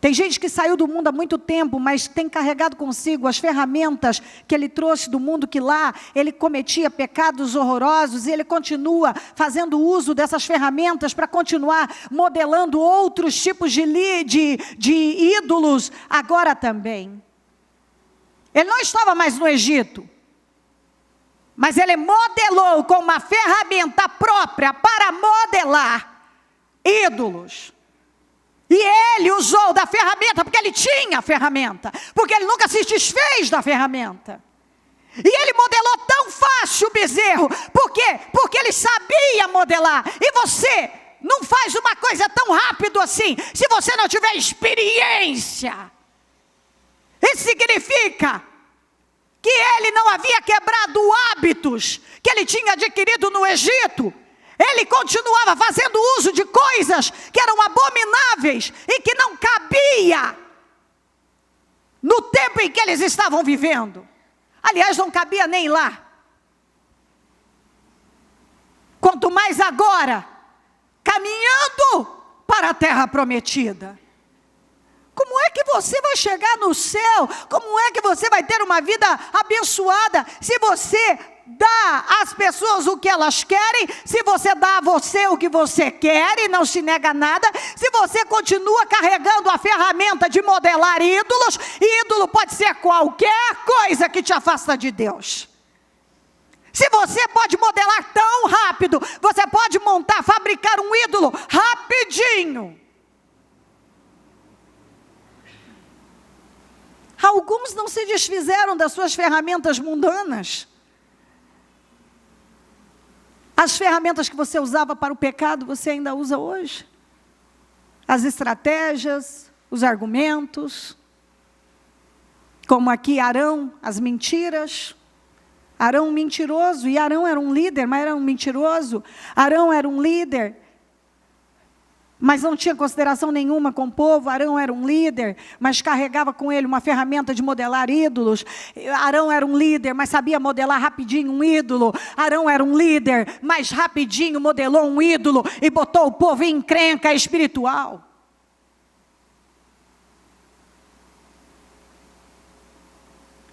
Tem gente que saiu do mundo há muito tempo, mas tem carregado consigo as ferramentas que ele trouxe do mundo, que lá ele cometia pecados horrorosos, e ele continua fazendo uso dessas ferramentas para continuar modelando outros tipos de ídolos agora também. Ele não estava mais no Egito, mas ele modelou com uma ferramenta própria para modelar ídolos. E ele usou da ferramenta, porque ele tinha a ferramenta, porque ele nunca se desfez da ferramenta. E ele modelou tão fácil o bezerro. Por quê? Porque ele sabia modelar. E você não faz uma coisa tão rápido assim, se você não tiver experiência. Isso significa que ele não havia quebrado hábitos que ele tinha adquirido no Egito. Ele continuava fazendo uso de coisas que eram abomináveis e que não cabia no tempo em que eles estavam vivendo. Aliás, não cabia nem lá. Quanto mais agora, caminhando para a terra prometida. Como é que você vai chegar no céu? Como é que você vai ter uma vida abençoada se você dá às pessoas o que elas querem, se você dá a você o que você quer e não se nega nada, se você continua carregando a ferramenta de modelar ídolos, ídolo pode ser qualquer coisa que te afasta de Deus. Se você pode modelar tão rápido, você pode montar, fabricar um ídolo rapidinho. Alguns não se desfizeram das suas ferramentas mundanas. As ferramentas que você usava para o pecado, você ainda usa hoje. As estratégias, os argumentos. Como aqui Arão, as mentiras. Arão mentiroso, e Arão era um líder, mas era um mentiroso. Arão era um líder, mas não tinha consideração nenhuma com o povo. Arão era um líder, mas carregava com ele uma ferramenta de modelar ídolos. Arão era um líder, mas sabia modelar rapidinho um ídolo. Arão era um líder, mas rapidinho modelou um ídolo e botou o povo em encrenca espiritual.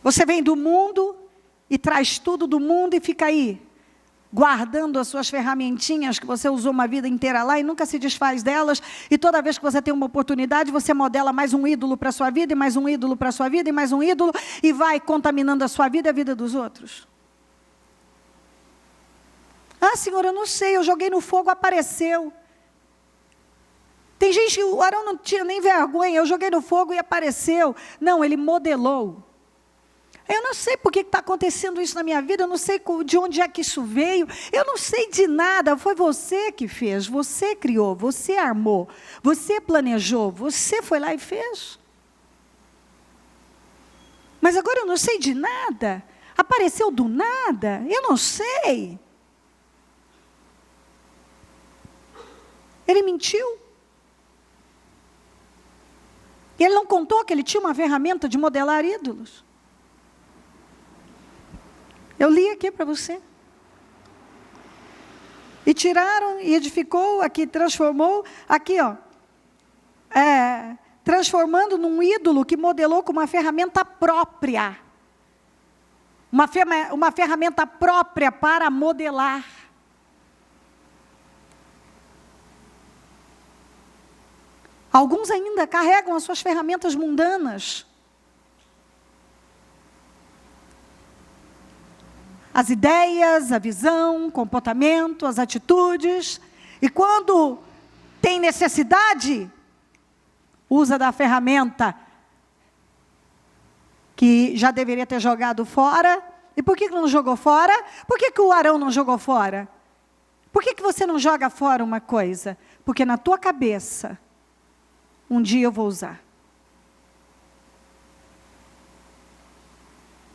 Você vem do mundo e traz tudo do mundo e fica aí, guardando as suas ferramentinhas que você usou uma vida inteira lá e nunca se desfaz delas, e toda vez que você tem uma oportunidade, você modela mais um ídolo para a sua vida, e mais um ídolo para a sua vida, e mais um ídolo, e vai contaminando a sua vida e a vida dos outros. Ah, Senhor, eu não sei, eu joguei no fogo, apareceu. Tem gente que o Arão não tinha nem vergonha, eu joguei no fogo e apareceu. Não, ele modelou. Eu não sei por que está acontecendo isso na minha vida, eu não sei de onde é que isso veio, eu não sei de nada, foi você que fez, você criou, você armou, você planejou, você foi lá e fez. Mas agora eu não sei de nada, apareceu do nada, eu não sei. Ele mentiu. E ele não contou que ele tinha uma ferramenta de modelar ídolos. Eu li aqui para você. E tiraram, e edificou, aqui transformou, aqui ó. Transformando num ídolo que modelou com uma ferramenta própria. Uma ferramenta própria para modelar. Alguns ainda carregam as suas ferramentas mundanas. As ideias, a visão, o comportamento, as atitudes. E quando tem necessidade, usa da ferramenta que já deveria ter jogado fora. E por que não jogou fora? Por que o Arão não jogou fora? Por que você não joga fora uma coisa? Porque na tua cabeça, um dia eu vou usar.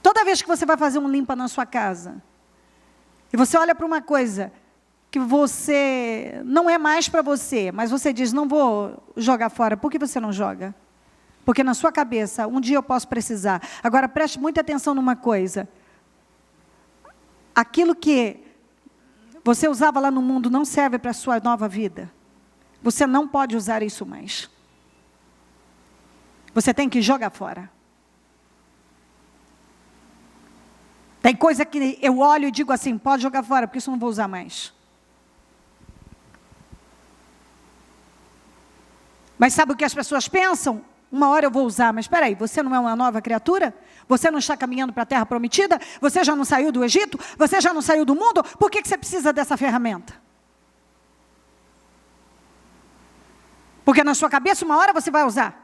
Toda vez que você vai fazer um limpa na sua casa, e você olha para uma coisa que você não é mais para você, mas você diz, não vou jogar fora, por que você não joga? Porque na sua cabeça, um dia eu posso precisar. Agora preste muita atenção numa coisa. Aquilo que você usava lá no mundo não serve para a sua nova vida. Você não pode usar isso mais. Você tem que jogar fora. Tem coisa que eu olho e digo assim, pode jogar fora, porque isso eu não vou usar mais. Mas sabe o que as pessoas pensam? Uma hora eu vou usar, mas espera aí, você não é uma nova criatura? Você não está caminhando para a terra prometida? Você já não saiu do Egito? Você já não saiu do mundo? Por que você precisa dessa ferramenta? Porque na sua cabeça uma hora você vai usar.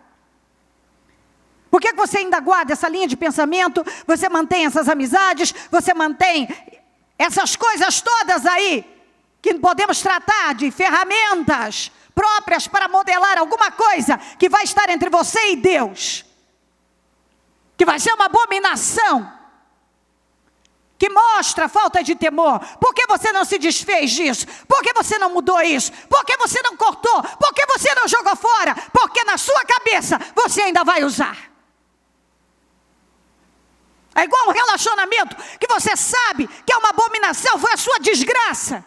Por que você ainda guarda essa linha de pensamento? Você mantém essas amizades? Você mantém essas coisas todas aí que podemos tratar de ferramentas próprias para modelar alguma coisa que vai estar entre você e Deus, que vai ser uma abominação, que mostra falta de temor. Por que você não se desfez disso? Por que você não mudou isso? Por que você não cortou? Por que você não jogou fora? Porque na sua cabeça você ainda vai usar. É igual um relacionamento que você sabe que é uma abominação, foi a sua desgraça.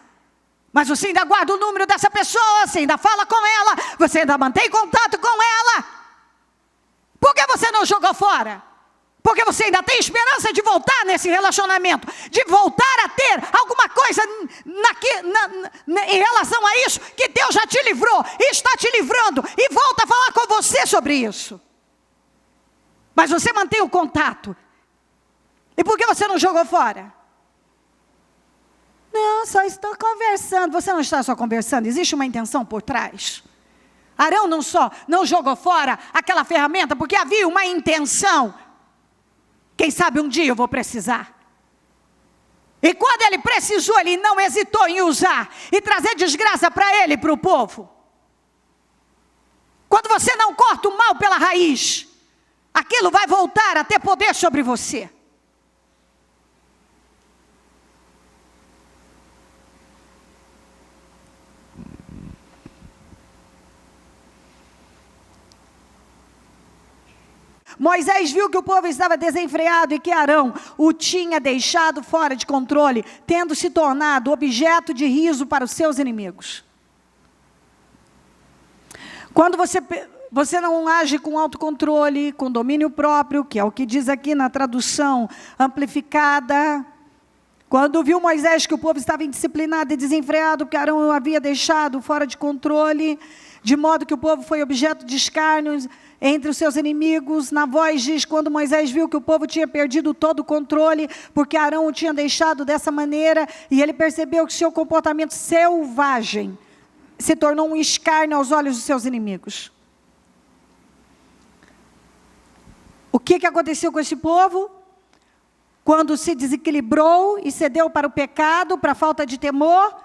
Mas você ainda guarda o número dessa pessoa, você ainda fala com ela, você ainda mantém contato com ela. Por que você não jogou fora? Porque você ainda tem esperança de voltar nesse relacionamento, de voltar a ter alguma coisa em relação a isso, que Deus já te livrou, e está te livrando, e volta a falar com você sobre isso. Mas você mantém o contato. E por que você não jogou fora? Não, só estou conversando. Você não está só conversando, existe uma intenção por trás. Arão não jogou fora aquela ferramenta porque havia uma intenção. Quem sabe um dia eu vou precisar. E quando ele precisou, ele não hesitou em usar e trazer desgraça para ele e para o povo. Quando você não corta o mal pela raiz, aquilo vai voltar a ter poder sobre você. Moisés viu que o povo estava desenfreado e que Arão o tinha deixado fora de controle, tendo se tornado objeto de riso para os seus inimigos. Quando você não age com autocontrole, com domínio próprio, que é o que diz aqui na tradução amplificada, quando viu Moisés que o povo estava indisciplinado e desenfreado, que Arão o havia deixado fora de controle, de modo que o povo foi objeto de escárnios entre os seus inimigos, na voz diz, quando Moisés viu que o povo tinha perdido todo o controle, porque Arão o tinha deixado dessa maneira, e ele percebeu que seu comportamento selvagem se tornou um escárnio aos olhos dos seus inimigos. O que aconteceu com esse povo? Quando se desequilibrou e cedeu para o pecado, para a falta de temor,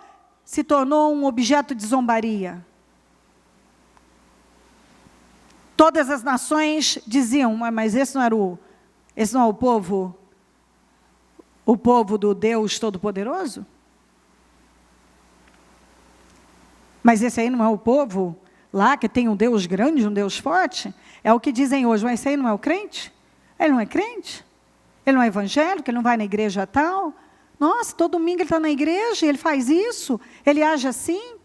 se tornou um objeto de zombaria. Todas as nações diziam, mas esse não é o povo do Deus Todo-Poderoso? Mas esse aí não é o povo lá que tem um Deus grande, um Deus forte? É o que dizem hoje, mas esse aí não é o crente? Ele não é crente? Ele não é evangélico? Ele não vai na igreja tal? Nossa, todo domingo ele está na igreja, ele faz isso, ele age assim,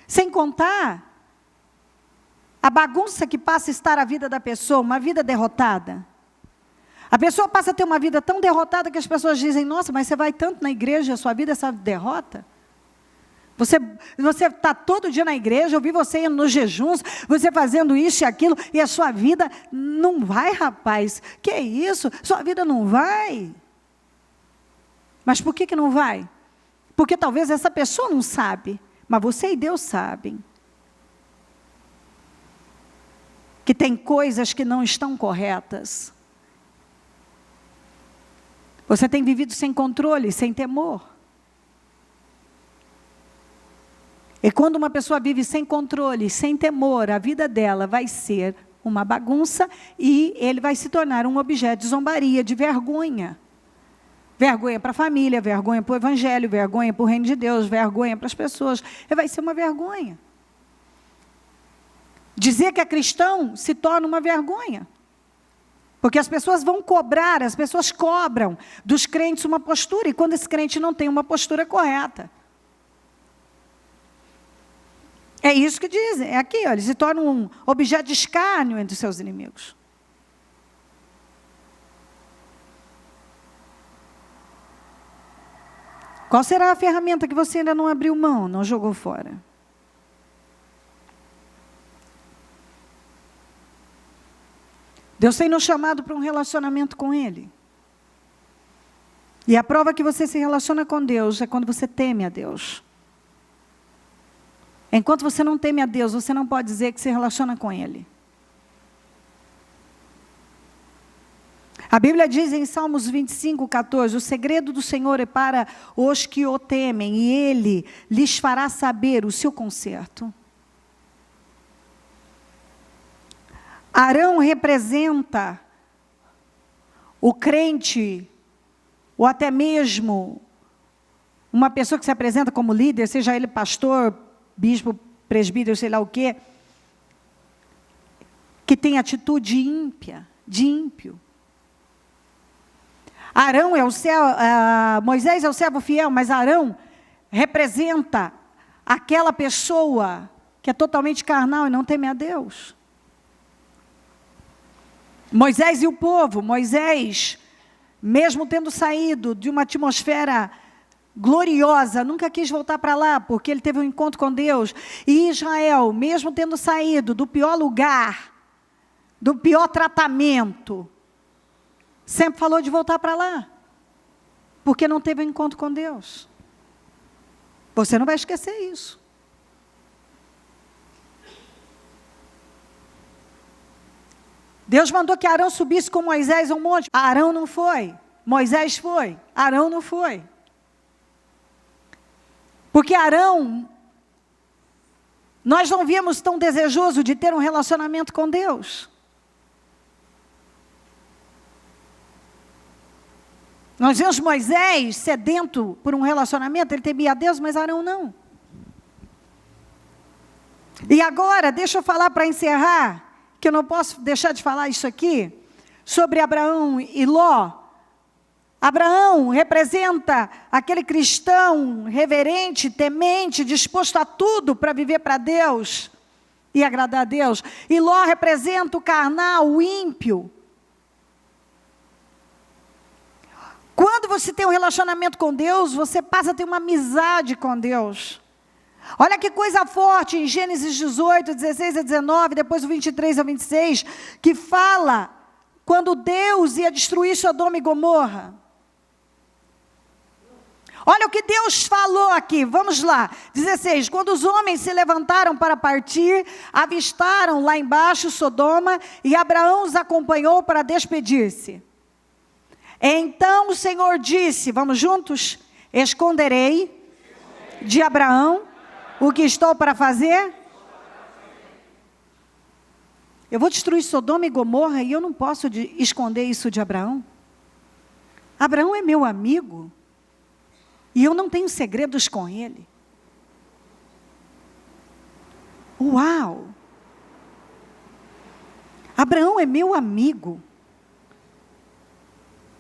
sem contar a bagunça que passa a estar a vida da pessoa, uma vida derrotada. A pessoa passa a ter uma vida tão derrotada que as pessoas dizem, nossa, mas você vai tanto na igreja, a sua vida é essa derrota? Você está todo dia na igreja, eu vi você indo nos jejuns, você fazendo isso e aquilo, e a sua vida não vai, rapaz. Que é isso? Sua vida não vai. Mas por que não vai? Porque talvez essa pessoa não sabe, mas você e Deus sabem. Que tem coisas que não estão corretas. Você tem vivido sem controle, sem temor. E quando uma pessoa vive sem controle, sem temor, a vida dela vai ser uma bagunça e ele vai se tornar um objeto de zombaria, de vergonha. Vergonha para a família, vergonha para o evangelho, vergonha para o reino de Deus, vergonha para as pessoas. Ele vai ser uma vergonha. Dizer que é cristão se torna uma vergonha. Porque as pessoas vão cobrar, as pessoas cobram dos crentes uma postura, e quando esse crente não tem uma postura correta. É isso que dizem, é aqui, ó, ele se torna um objeto de escárnio entre os seus inimigos. Qual será a ferramenta que você ainda não abriu mão, não jogou fora? Deus tem nos chamado para um relacionamento com Ele. E a prova que você se relaciona com Deus é quando você teme a Deus. Enquanto você não teme a Deus, você não pode dizer que se relaciona com Ele. A Bíblia diz em Salmos 25:14, o segredo do Senhor é para os que o temem, e Ele lhes fará saber o seu conserto. Arão representa o crente, ou até mesmo uma pessoa que se apresenta como líder, seja ele pastor, bispo, presbítero, sei lá o quê, que tem atitude ímpia, de ímpio. Arão é o Moisés é o servo fiel, mas Arão representa aquela pessoa que é totalmente carnal e não teme a Deus. Moisés e o povo, Moisés, mesmo tendo saído de uma atmosfera gloriosa, nunca quis voltar para lá, porque ele teve um encontro com Deus. E Israel, mesmo tendo saído do pior lugar, do pior tratamento, sempre falou de voltar para lá, porque não teve um encontro com Deus. Você não vai esquecer isso. Deus mandou que Arão subisse com Moisés a um monte. Arão não foi. Moisés foi. Arão não foi. Porque Arão, nós não vimos tão desejoso de ter um relacionamento com Deus. Nós vemos Moisés sedento por um relacionamento, ele temia a Deus, mas Arão não. E agora, deixa eu falar para encerrar, que eu não posso deixar de falar isso aqui, sobre Abraão e Ló. Abraão representa aquele cristão reverente, temente, disposto a tudo para viver para Deus e agradar a Deus. E Ló representa o carnal, o ímpio. Quando você tem um relacionamento com Deus, você passa a ter uma amizade com Deus. Olha que coisa forte em Gênesis 18, 16 a 19, depois do 23 a 26, que fala quando Deus ia destruir Sodoma e Gomorra. Olha o que Deus falou aqui, vamos lá. 16, quando os homens se levantaram para partir, avistaram lá embaixo Sodoma, e Abraão os acompanhou para despedir-se. Então o Senhor disse, vamos juntos? Esconderei de Abraão o que estou para fazer? Eu vou destruir Sodoma e Gomorra e eu não posso esconder isso de Abraão. Abraão é meu amigo e eu não tenho segredos com ele. Uau! Abraão é meu amigo.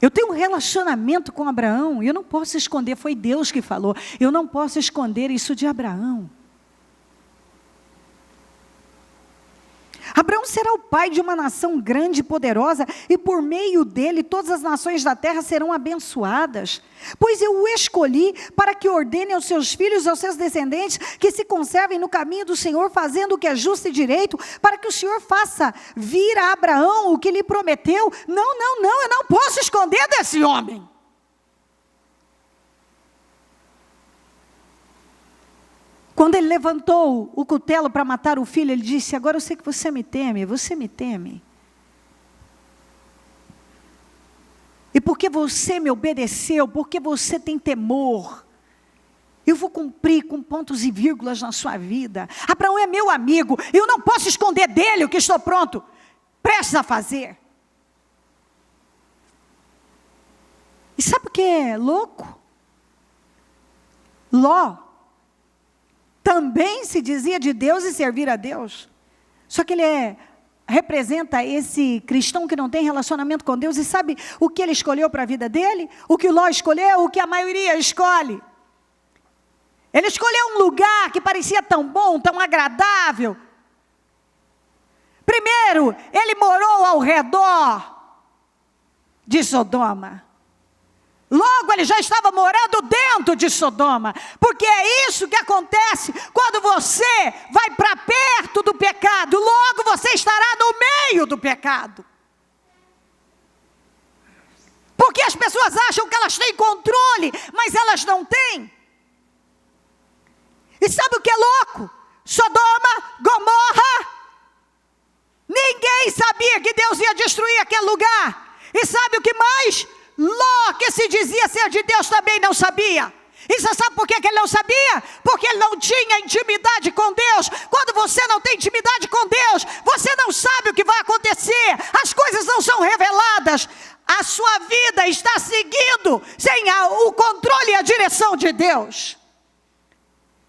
Eu tenho um relacionamento com Abraão e eu não posso esconder, foi Deus que falou, eu não posso esconder isso de Abraão. Abraão será o pai de uma nação grande e poderosa, e por meio dele todas as nações da terra serão abençoadas. Pois eu o escolhi para que ordene aos seus filhos e aos seus descendentes que se conservem no caminho do Senhor, fazendo o que é justo e direito, para que o Senhor faça vir a Abraão o que lhe prometeu. Não, eu não posso esconder desse homem. Quando ele levantou o cutelo para matar o filho, ele disse, agora eu sei que você me teme, você me teme. E porque você me obedeceu, porque você tem temor, eu vou cumprir com pontos e vírgulas na sua vida. Abraão é meu amigo, eu não posso esconder dele o que estou pronto, prestes a fazer. E sabe o que é louco? Ló também se dizia de Deus e servir a Deus. Só que ele representa esse cristão que não tem relacionamento com Deus. E sabe o que ele escolheu para a vida dele? O que Ló escolheu, o que a maioria escolhe. Ele escolheu um lugar que parecia tão bom, tão agradável. Primeiro, ele morou ao redor de Sodoma. Logo ele já estava morando dentro de Sodoma, porque é isso que acontece quando você vai para perto do pecado, logo você estará no meio do pecado. Porque as pessoas acham que elas têm controle, mas elas não têm. E sabe o que é louco? Sodoma, Gomorra, ninguém sabia que Deus ia destruir aquele lugar. E sabe o que mais? Ló, que se dizia ser de Deus, também não sabia. E você sabe por que ele não sabia? Porque ele não tinha intimidade com Deus. Quando você não tem intimidade com Deus, você não sabe o que vai acontecer. As coisas não são reveladas. A sua vida está seguindo sem o controle e a direção de Deus.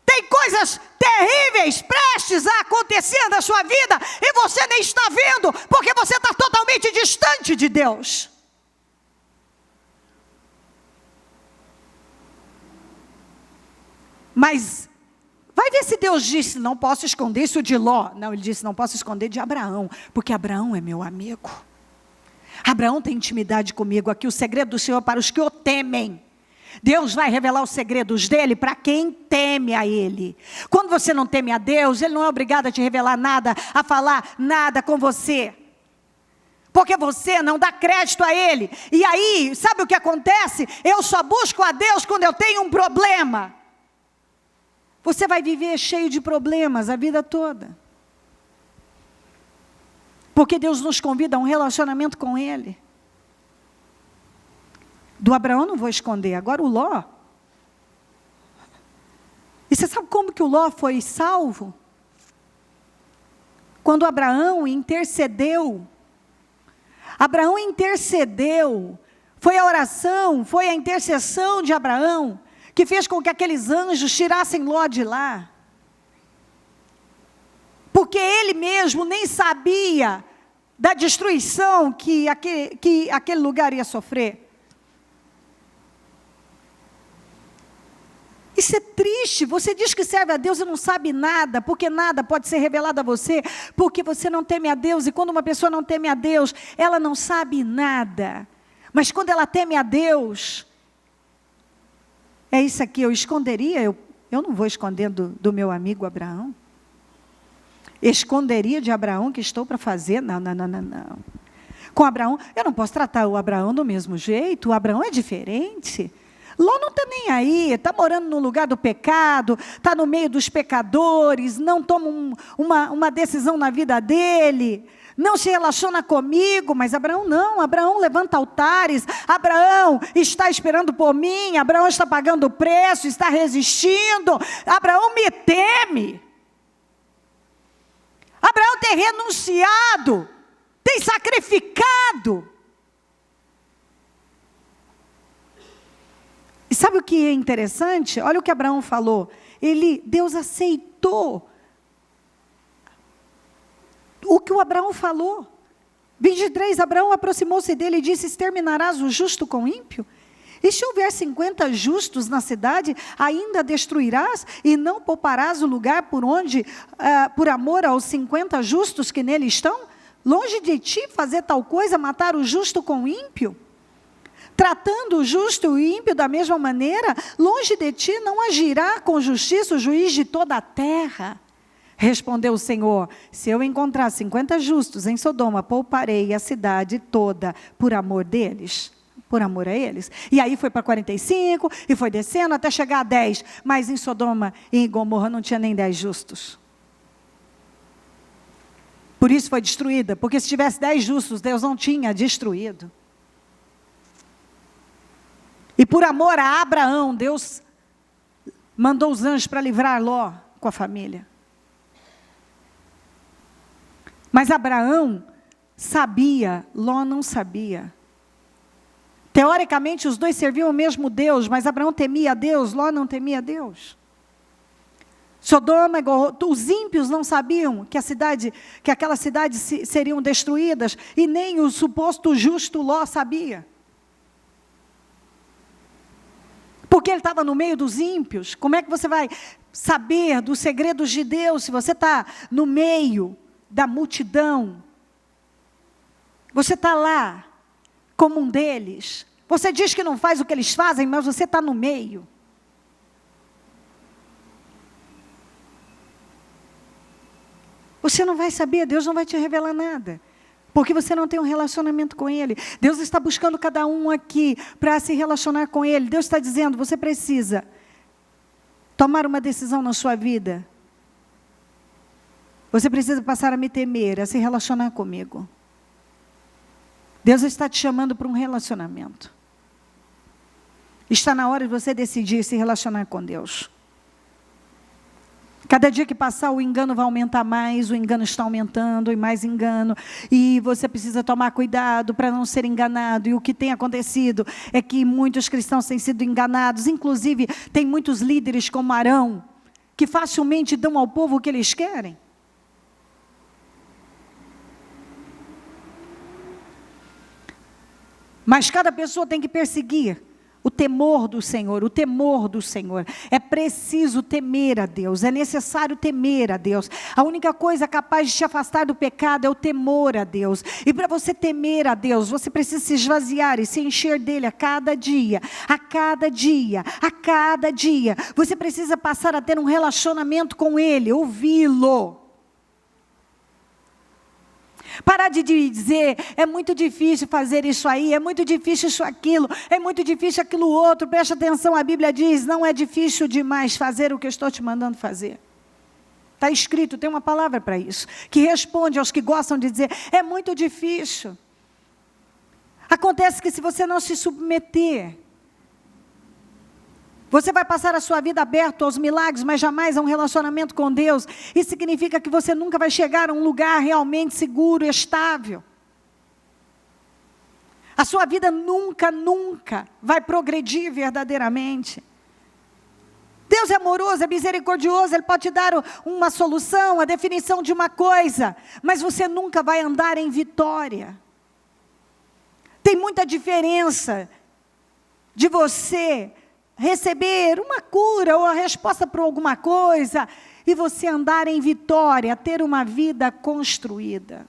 Tem coisas terríveis prestes a acontecer na sua vida e você nem está vendo, porque você está totalmente distante de Deus. Mas vai ver se Deus disse, não posso esconder isso de Ló. Não, ele disse, não posso esconder de Abraão, porque Abraão é meu amigo. Abraão tem intimidade comigo. Aqui o segredo do Senhor para os que o temem. Deus vai revelar os segredos dele para quem teme a ele. Quando você não teme a Deus, ele não é obrigado a te revelar nada, a falar nada com você. Porque você não dá crédito a ele. E aí, sabe o que acontece? Eu só busco a Deus quando eu tenho um problema. Você vai viver cheio de problemas a vida toda. Porque Deus nos convida a um relacionamento com ele. Do Abraão não vou esconder, agora o Ló. E você sabe como que o Ló foi salvo? Quando Abraão intercedeu. Abraão intercedeu. Foi a oração, foi a intercessão de Abraão que fez com que aqueles anjos tirassem Ló de lá. Porque ele mesmo nem sabia da destruição que aquele lugar ia sofrer. Isso é triste. Você diz que serve a Deus e não sabe nada, porque nada pode ser revelado a você, porque você não teme a Deus. E quando uma pessoa não teme a Deus, ela não sabe nada. Mas quando ela teme a Deus, é isso aqui, eu esconderia, eu não vou esconder do meu amigo Abraão. Esconderia de Abraão que estou para fazer? Não. Com Abraão, eu não posso tratar o Abraão do mesmo jeito, o Abraão é diferente. Ló não está nem aí, está morando no lugar do pecado, está no meio dos pecadores, não toma uma decisão na vida dele, não se relaciona comigo, mas Abraão não, Abraão levanta altares, Abraão está esperando por mim, Abraão está pagando o preço, está resistindo, Abraão me teme. Abraão tem renunciado, tem sacrificado. E sabe o que é interessante? Olha o que Abraão falou. Deus aceitou o que o Abraão falou. 23, Abraão aproximou-se dele e disse, exterminarás o justo com o ímpio? E se houver 50 justos na cidade, ainda destruirás e não pouparás o lugar por amor aos 50 justos que nele estão? Longe de ti fazer tal coisa, matar o justo com o ímpio? Tratando o justo e o ímpio da mesma maneira, longe de ti não agirá com justiça o juiz de toda a terra. Respondeu o Senhor, se eu encontrar 50 justos em Sodoma, pouparei a cidade toda por amor deles, por amor a eles. E aí foi para 45 e foi descendo até chegar a 10, mas em Sodoma e em Gomorra não tinha nem 10 justos. Por isso foi destruída, porque se tivesse 10 justos, Deus não tinha destruído. E por amor a Abraão, Deus mandou os anjos para livrar Ló com a família. Mas Abraão sabia, Ló não sabia. Teoricamente os dois serviam o mesmo Deus, mas Abraão temia a Deus, Ló não temia a Deus. Sodoma, os ímpios não sabiam que aquela cidade seriam destruídas, e nem o suposto justo Ló sabia. Porque ele estava no meio dos ímpios. Como é que você vai saber dos segredos de Deus se você está no meio da multidão? Você está lá como um deles. Você diz que não faz o que eles fazem, mas você está no meio. Você não vai saber, Deus não vai te revelar nada. Porque você não tem um relacionamento com Ele. Deus está buscando cada um aqui para se relacionar com Ele. Deus está dizendo, você precisa tomar uma decisão na sua vida. Você precisa passar a me temer, a se relacionar comigo. Deus está te chamando para um relacionamento. Está na hora de você decidir se relacionar com Deus. Cada dia que passar, o engano vai aumentar mais, o engano está aumentando, e mais engano, e você precisa tomar cuidado para não ser enganado. E o que tem acontecido é que muitos cristãos têm sido enganados, inclusive tem muitos líderes como Arão, que facilmente dão ao povo o que eles querem. Mas cada pessoa tem que perseguir o temor do Senhor, o temor do Senhor. É preciso temer a Deus, é necessário temer a Deus. A única coisa capaz de te afastar do pecado é o temor a Deus. E para você temer a Deus, você precisa se esvaziar e se encher dele a cada dia, a cada dia, a cada dia. Você precisa passar a ter um relacionamento com ele, ouvi-lo. Parar de dizer, é muito difícil fazer isso aí, é muito difícil isso aquilo, é muito difícil aquilo outro. Preste atenção, a Bíblia diz, não é difícil demais fazer o que eu estou te mandando fazer. Está escrito, tem uma palavra para isso, que responde aos que gostam de dizer, é muito difícil. Acontece que se você não se submeter, você vai passar a sua vida aberto aos milagres, mas jamais a um relacionamento com Deus. Isso significa que você nunca vai chegar a um lugar realmente seguro e estável. A sua vida nunca vai progredir verdadeiramente. Deus é amoroso, é misericordioso, Ele pode te dar uma solução, a definição de uma coisa, mas você nunca vai andar em vitória. Tem muita diferença de você receber uma cura ou a resposta para alguma coisa e você andar em vitória, ter uma vida construída.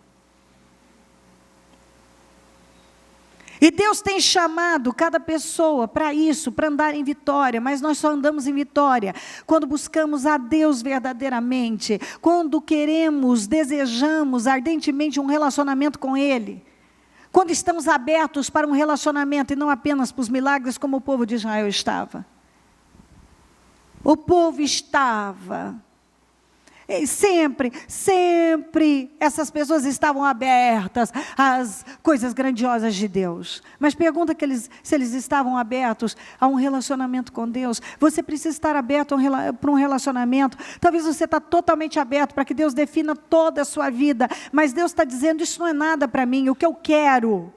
E Deus tem chamado cada pessoa para isso, para andar em vitória, mas nós só andamos em vitória quando buscamos a Deus verdadeiramente, quando queremos, desejamos ardentemente um relacionamento com Ele. Quando estamos abertos para um relacionamento e não apenas para os milagres como o povo de Israel estava. O povo estava. E sempre essas pessoas estavam abertas às coisas grandiosas de Deus. Mas pergunta se eles estavam abertos a um relacionamento com Deus. Você precisa estar aberto para um relacionamento. Talvez você está totalmente aberto para que Deus defina toda a sua vida. Mas Deus está dizendo, isso não é nada para mim, o que eu quero.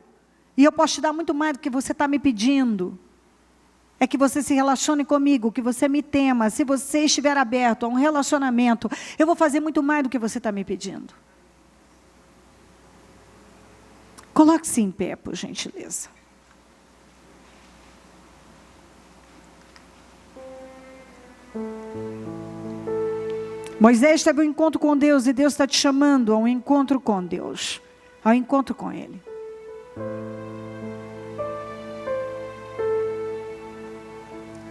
E eu posso te dar muito mais do que você está me pedindo. É que você se relacione comigo, que você me tema. Se você estiver aberto a um relacionamento, eu vou fazer muito mais do que você está me pedindo. Coloque-se em pé, por gentileza. Moisés teve um encontro com Deus e Deus está te chamando a um encontro com Deus, ao encontro com Ele.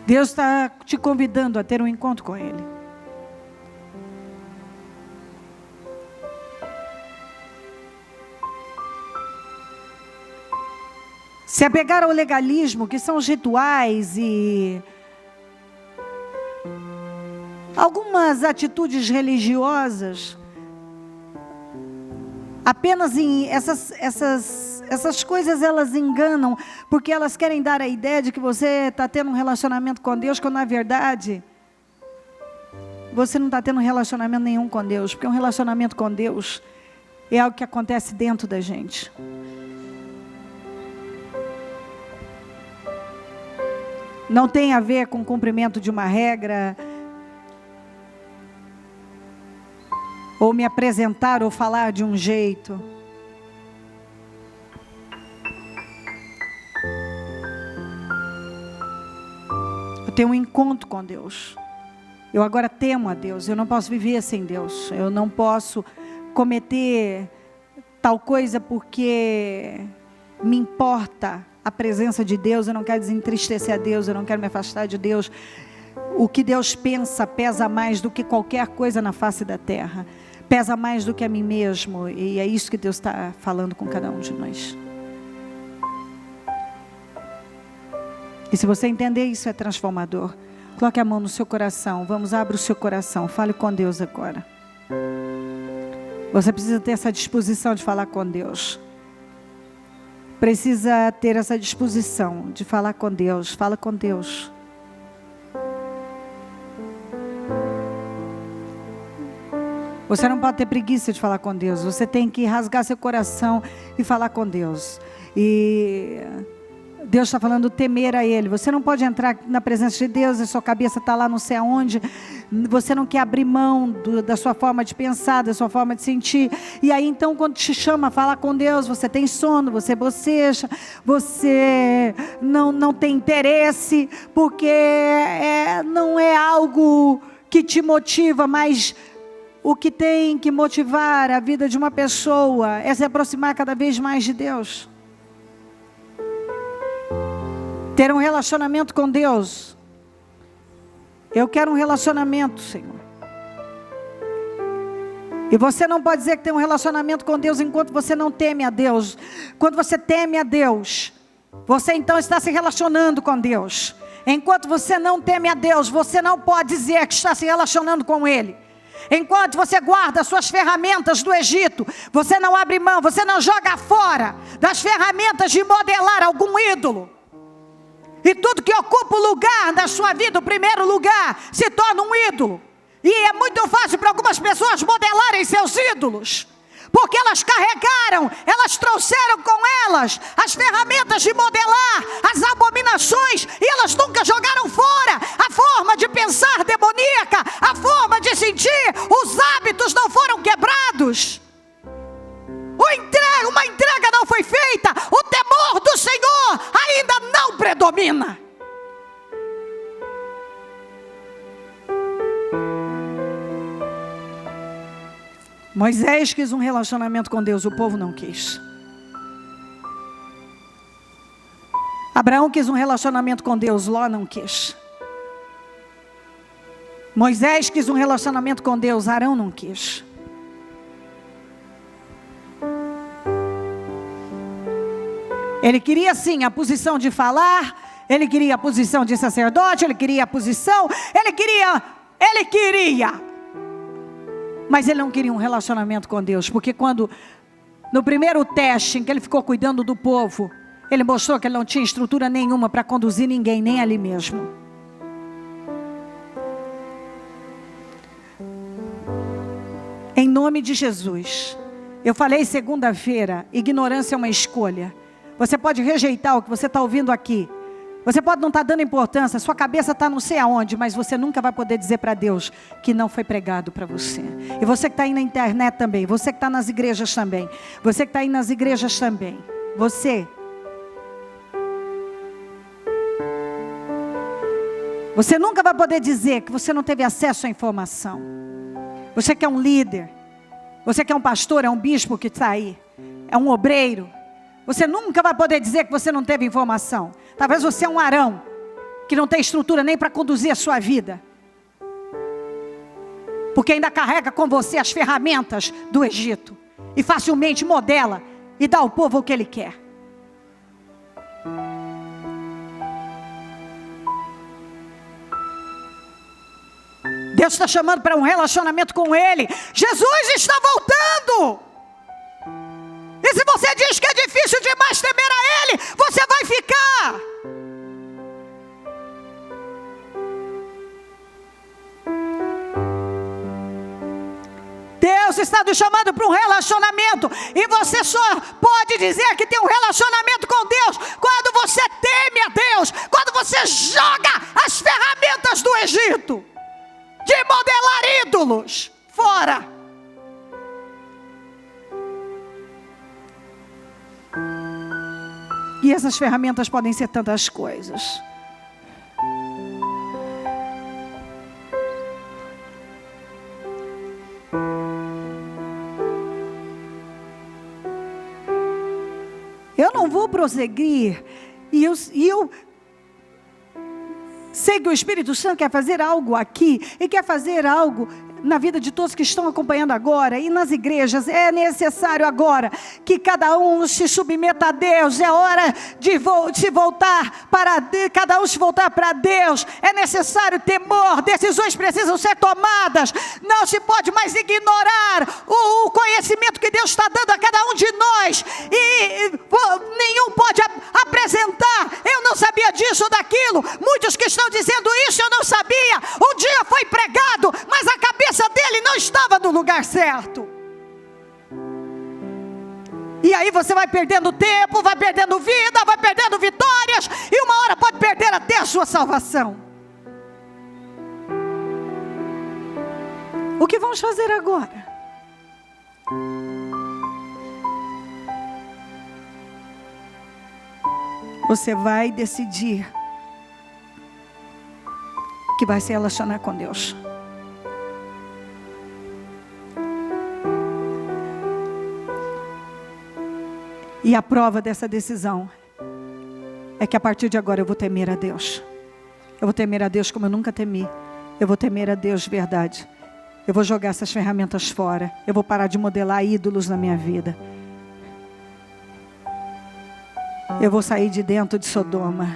Deus está te convidando a ter um encontro com Ele. Se apegar ao legalismo, que são os rituais e algumas atitudes religiosas, apenas em essas coisas elas enganam, porque elas querem dar a ideia de que você está tendo um relacionamento com Deus, quando na verdade, você não está tendo relacionamento nenhum com Deus, porque um relacionamento com Deus é algo que acontece dentro da gente. Não tem a ver com o cumprimento de uma regra, ou me apresentar ou falar de um jeito. Eu tenho um encontro com Deus. Eu agora temo a Deus. Eu não posso viver sem Deus. Eu não posso cometer tal coisa porque me importa a presença de Deus. Eu não quero desentristecer a Deus. Eu não quero me afastar de Deus. O que Deus pensa pesa mais do que qualquer coisa na face da terra. Pesa mais do que a mim mesmo. E é isso que Deus está falando com cada um de nós. E se você entender isso, é transformador. Coloque a mão no seu coração. Vamos, abra o seu coração. Fale com Deus agora. Você precisa ter essa disposição de falar com Deus. precisa ter essa disposição de falar com Deus. Fala com Deus. Você não pode ter preguiça de falar com Deus. Você tem que rasgar seu coração e falar com Deus. E Deus está falando temer a Ele. Você não pode entrar na presença de Deus e sua cabeça está lá não sei aonde. Você não quer abrir mão da sua forma de pensar, da sua forma de sentir. E aí então quando te chama a falar com Deus, você tem sono, você boceja, você não tem interesse, porque não é algo que te motiva, mas o que tem que motivar a vida de uma pessoa é se aproximar cada vez mais de Deus. Ter um relacionamento com Deus. Eu quero um relacionamento, Senhor. E você não pode dizer que tem um relacionamento com Deus enquanto você não teme a Deus. Quando você teme a Deus, você então está se relacionando com Deus. Enquanto você não teme a Deus, você não pode dizer que está se relacionando com Ele. Enquanto você guarda suas ferramentas do Egito, você não abre mão, você não joga fora das ferramentas de modelar algum ídolo. E tudo que ocupa o lugar da sua vida, o primeiro lugar, se torna um ídolo. E é muito fácil para algumas pessoas modelarem seus ídolos, porque elas carregaram, elas trouxeram com elas as ferramentas de modelar, as abominações, e elas nunca jogaram fora a forma de pensar demoníaca, a forma de sentir, os hábitos não foram quebrados. Uma entrega não foi feita, o temor do Senhor ainda não predomina. Moisés quis um relacionamento com Deus, o povo não quis. Abraão quis um relacionamento com Deus, Ló não quis. Moisés quis um relacionamento com Deus, Arão não quis. Ele queria sim a posição de falar, ele queria a posição de sacerdote, ele queria a posição, ele queria, mas ele não queria um relacionamento com Deus, porque quando, no primeiro teste em que ele ficou cuidando do povo, ele mostrou que ele não tinha estrutura nenhuma para conduzir ninguém, nem ali mesmo. Em nome de Jesus, eu falei segunda-feira, ignorância é uma escolha. Você pode rejeitar o que você está ouvindo aqui. Você pode não estar dando importância, sua cabeça está não sei aonde, mas você nunca vai poder dizer para Deus que não foi pregado para você. E você que está aí na internet também, você que está nas igrejas também, você que está aí nas igrejas também, você nunca vai poder dizer que você não teve acesso à informação. Você que é um líder, você que é um pastor, é um bispo que está aí, é um obreiro, você nunca vai poder dizer que você não teve informação. Talvez você é um Arão, que não tem estrutura nem para conduzir a sua vida, porque ainda carrega com você as ferramentas do Egito, e facilmente modela, e dá ao povo o que ele quer. Deus está chamando para um relacionamento com Ele. Jesus está voltando. E se você diz que é difícil demais temer a Ele, você vai ficar. Deus está nos chamando para um relacionamento. E você só pode dizer que tem um relacionamento com Deus quando você teme a Deus, quando você joga as ferramentas do Egito de modelar ídolos fora. E essas ferramentas podem ser tantas coisas. Eu não vou prosseguir. E eu sei que o Espírito Santo quer fazer algo aqui. E quer fazer algo na vida de todos que estão acompanhando agora. E nas igrejas. É necessário agora que cada um se submeta a Deus. É hora de se voltar para Deus, cada um se voltar para Deus. É necessário temor. Decisões precisam ser tomadas. Não se pode mais ignorar o conhecimento que Deus está dando a cada um de nós. E nenhum disso ou daquilo. Muitos que estão dizendo isso eu não sabia. Um dia foi pregado, mas a cabeça dele não estava no lugar certo. E aí você vai perdendo tempo, vai perdendo vida, vai perdendo vitórias, e uma hora pode perder até a sua salvação. O que vamos fazer agora? Você vai decidir que vai se relacionar com Deus. E a prova dessa decisão é que a partir de agora eu vou temer a Deus. Eu vou temer a Deus como eu nunca temi. Eu vou temer a Deus de verdade. Eu vou jogar essas ferramentas fora. Eu vou parar de modelar ídolos na minha vida. Eu vou sair de dentro de Sodoma.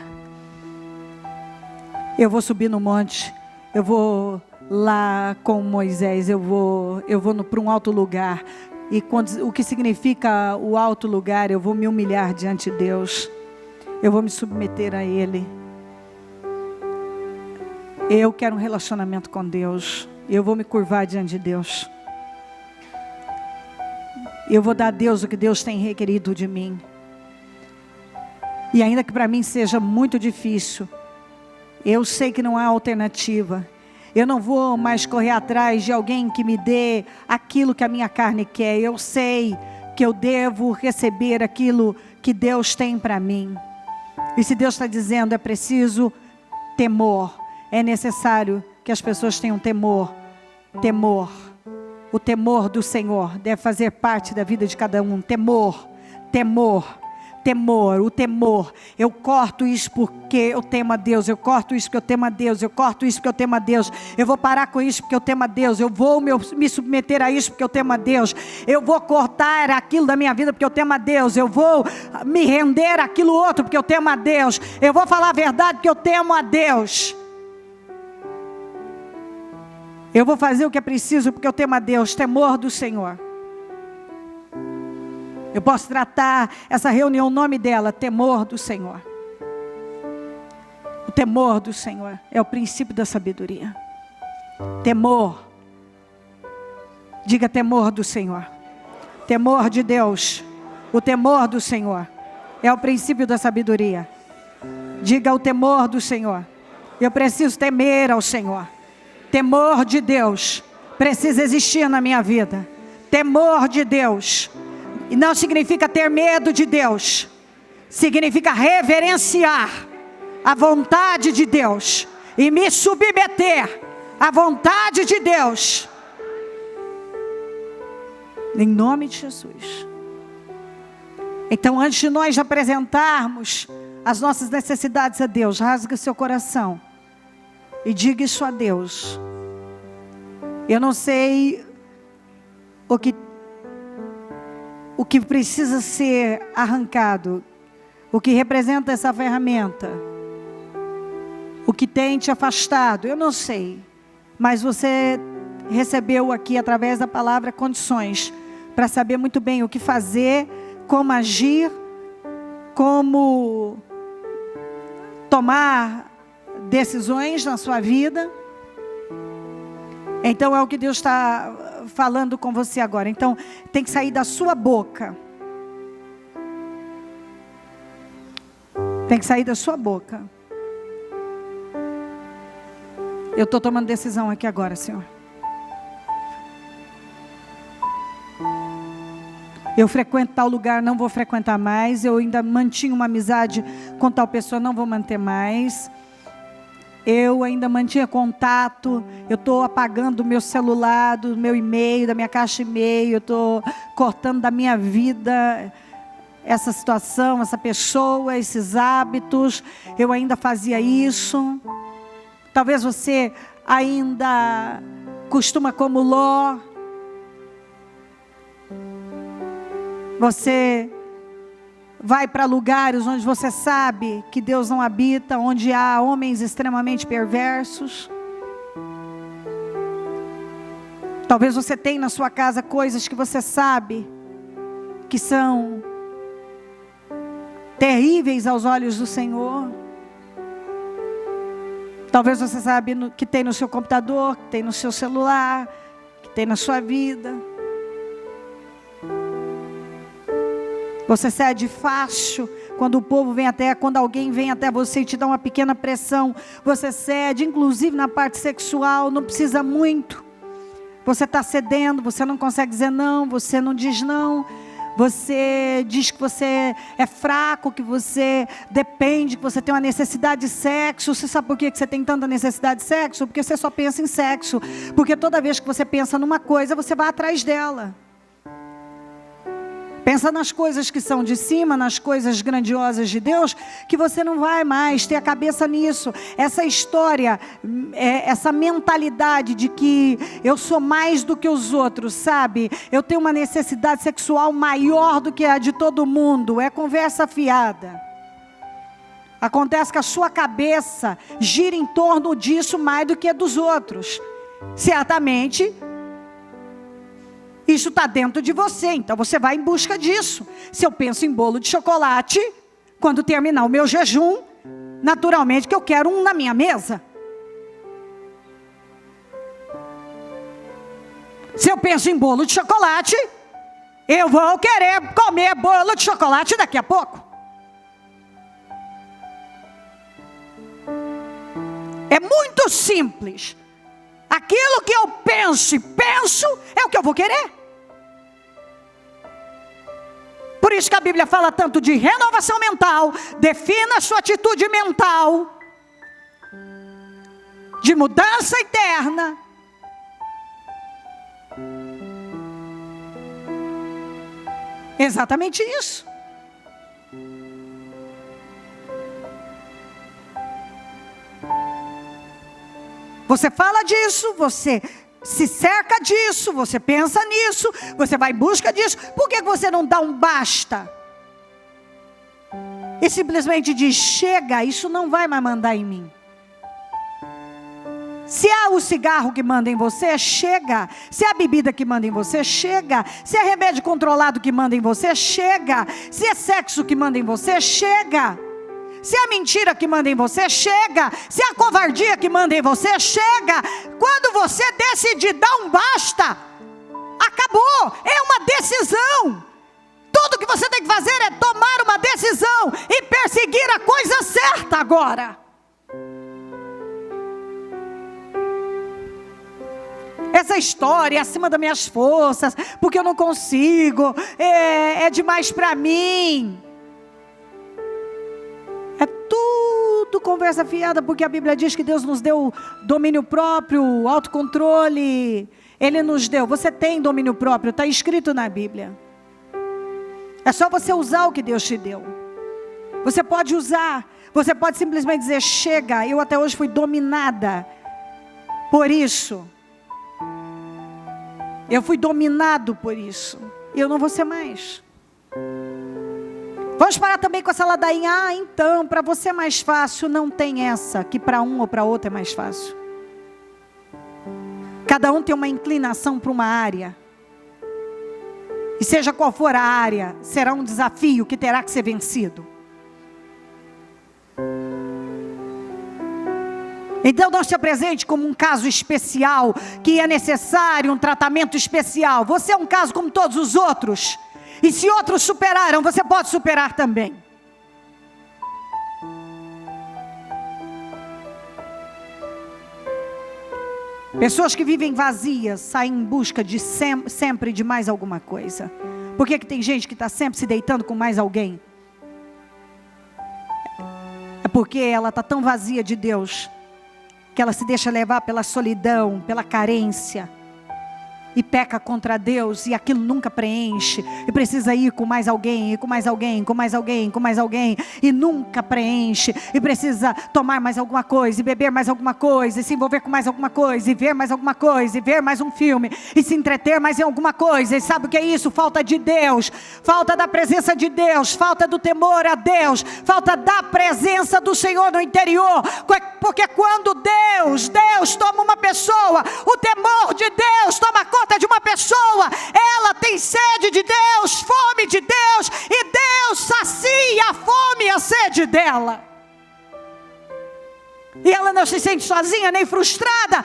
Eu vou subir no monte. Eu vou lá com Moisés. Eu vou para um alto lugar. E o que significa o alto lugar? Eu vou me humilhar diante de Deus. Eu vou me submeter a Ele. Eu quero um relacionamento com Deus. Eu vou me curvar diante de Deus. Eu vou dar a Deus o que Deus tem requerido de mim. E ainda que para mim seja muito difícil, eu sei que não há alternativa. Eu não vou mais correr atrás de alguém que me dê aquilo que a minha carne quer. Eu sei que eu devo receber aquilo que Deus tem para mim. E se Deus está dizendo, é preciso temor. É necessário que as pessoas tenham temor. Temor. O temor do Senhor deve fazer parte da vida de cada um. Temor. Temor. Temor, o temor. Eu corto isso porque eu temo a Deus. Eu corto isso porque eu temo a Deus. Eu corto isso porque eu temo a Deus. Eu vou parar com isso porque eu temo a Deus. Eu vou me submeter a isso porque eu temo a Deus. Eu vou cortar aquilo da minha vida porque eu temo a Deus. Eu vou me render àquilo outro porque eu temo a Deus. Eu vou falar a verdade porque eu temo a Deus. Eu vou fazer o que é preciso porque eu temo a Deus. Temor do Senhor. Eu posso tratar essa reunião, o nome dela, temor do Senhor. O temor do Senhor é o princípio da sabedoria. Temor. Diga temor do Senhor. Temor de Deus. O temor do Senhor é o princípio da sabedoria. Diga o temor do Senhor. Eu preciso temer ao Senhor. Temor de Deus precisa existir na minha vida. Temor de Deus. E não significa ter medo de Deus. Significa reverenciar a vontade de Deus. E me submeter à vontade de Deus. Em nome de Jesus. Então, antes de nós apresentarmos as nossas necessidades a Deus, rasga seu coração. E diga isso a Deus. Eu não sei o que precisa ser arrancado, o que representa essa ferramenta, o que tem te afastado, eu não sei, mas você recebeu aqui através da palavra condições para saber muito bem o que fazer, como agir, como tomar decisões na sua vida. Então é o que Deus está falando com você agora. Então tem que sair da sua boca. Tem que sair da sua boca. Eu estou tomando decisão aqui agora, Senhor. Eu frequento tal lugar, não vou frequentar mais. Eu ainda mantinha uma amizade com tal pessoa, não vou manter mais. Eu ainda mantinha contato, eu estou apagando do meu celular, do meu e-mail, da minha caixa e-mail, eu estou cortando da minha vida essa situação, essa pessoa, esses hábitos, eu ainda fazia isso. Talvez você ainda costuma como Ló. Você vai para lugares onde você sabe que Deus não habita, onde há homens extremamente perversos. Talvez você tenha na sua casa coisas que você sabe que são terríveis aos olhos do Senhor. Talvez você sabe que tem no seu computador, que tem no seu celular, que tem na sua vida. Você cede fácil quando alguém vem até você e te dá uma pequena pressão. Você cede, inclusive na parte sexual, não precisa muito. Você está cedendo, você não consegue dizer não, você não diz não. Você diz que você é fraco, que você depende, que você tem uma necessidade de sexo. Você sabe por que você tem tanta necessidade de sexo? Porque você só pensa em sexo. Porque toda vez que você pensa numa coisa, você vai atrás dela. Pensa nas coisas que são de cima, nas coisas grandiosas de Deus, que você não vai mais ter a cabeça nisso. Essa história, essa mentalidade de que eu sou mais do que os outros, sabe? Eu tenho uma necessidade sexual maior do que a de todo mundo. É conversa fiada. Acontece que a sua cabeça gira em torno disso mais do que a dos outros. Certamente, isso está dentro de você, então você vai em busca disso. Se eu penso em bolo de chocolate, quando terminar o meu jejum, naturalmente que eu quero um na minha mesa. Se eu penso em bolo de chocolate, eu vou querer comer bolo de chocolate daqui a pouco. É muito simples. Aquilo que eu penso é o que eu vou querer. Por isso que a Bíblia fala tanto de renovação mental. Defina a sua atitude mental, de mudança interna. Exatamente isso. Você fala disso, você se cerca disso, você pensa nisso, você vai em busca disso. Por que você não dá um basta? E simplesmente diz, chega, isso não vai mais mandar em mim. Se é o cigarro que manda em você, chega. Se é a bebida que manda em você, chega. Se é remédio controlado que manda em você, chega. Se é sexo que manda em você, chega. Se é a mentira que manda em você, chega. Se é a covardia que manda em você, chega. Quando você decidir dar um basta, acabou. É uma decisão. Tudo que você tem que fazer é tomar uma decisão e perseguir a coisa certa agora. Essa história é acima das minhas forças, porque eu não consigo, é demais para mim. É tudo conversa fiada, porque a Bíblia diz que Deus nos deu domínio próprio, autocontrole. Ele nos deu, você tem domínio próprio, está escrito na Bíblia. É só você usar o que Deus te deu. Você pode usar, você pode simplesmente dizer, chega, eu até hoje fui dominada por isso. Eu fui dominado por isso. E eu não vou ser mais. Vamos parar também com essa ladainha. Então, para você é mais fácil. Não tem essa, que para um ou para outro é mais fácil. Cada um tem uma inclinação para uma área. E seja qual for a área, será um desafio que terá que ser vencido. Então não se apresente como um caso especial, que é necessário um tratamento especial. Você é um caso como todos os outros. E se outros superaram, você pode superar também. Pessoas que vivem vazias, saem em busca de sempre de mais alguma coisa. Por que tem gente que está sempre se deitando com mais alguém? É porque ela está tão vazia de Deus, que ela se deixa levar pela solidão, pela carência, e peca contra Deus, e aquilo nunca preenche, e precisa ir com mais alguém, e com mais alguém, com mais alguém, com mais alguém, e nunca preenche, e precisa tomar mais alguma coisa, e beber mais alguma coisa, e se envolver com mais alguma coisa, e ver mais alguma coisa, e ver mais um filme, e se entreter mais em alguma coisa. E sabe o que é isso? Falta de Deus, falta da presença de Deus, falta do temor a Deus, falta da presença do Senhor no interior. Porque quando Deus toma uma pessoa, o temor de Deus toma conta de uma pessoa, ela tem sede de Deus, fome de Deus, e Deus sacia a fome e a sede dela. E ela não se sente sozinha, nem frustrada,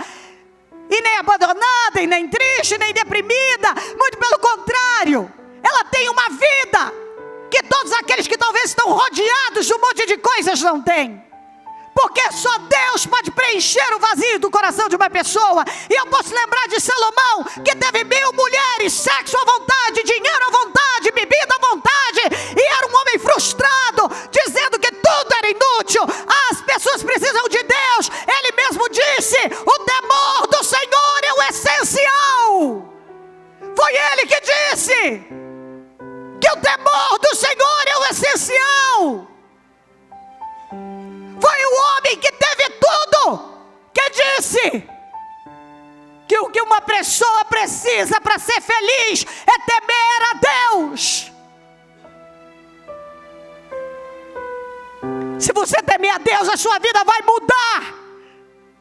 e nem abandonada, e nem triste, nem deprimida. Muito pelo contrário, ela tem uma vida que todos aqueles que talvez estão rodeados de um monte de coisas não têm. Porque só Deus pode preencher o vazio do coração de uma pessoa. E eu posso lembrar de Salomão, que teve 1000 mulheres, sexo à vontade, dinheiro à vontade, bebida à vontade, e era um homem frustrado, dizendo que tudo era inútil. As pessoas precisam de Deus. Ele mesmo disse: o temor do Senhor é o essencial. Foi ele que disse que o temor do Senhor é o essencial. Foi o homem que teve tudo que disse que o que uma pessoa precisa para ser feliz é temer a Deus. Se você temer a Deus, a sua vida vai mudar.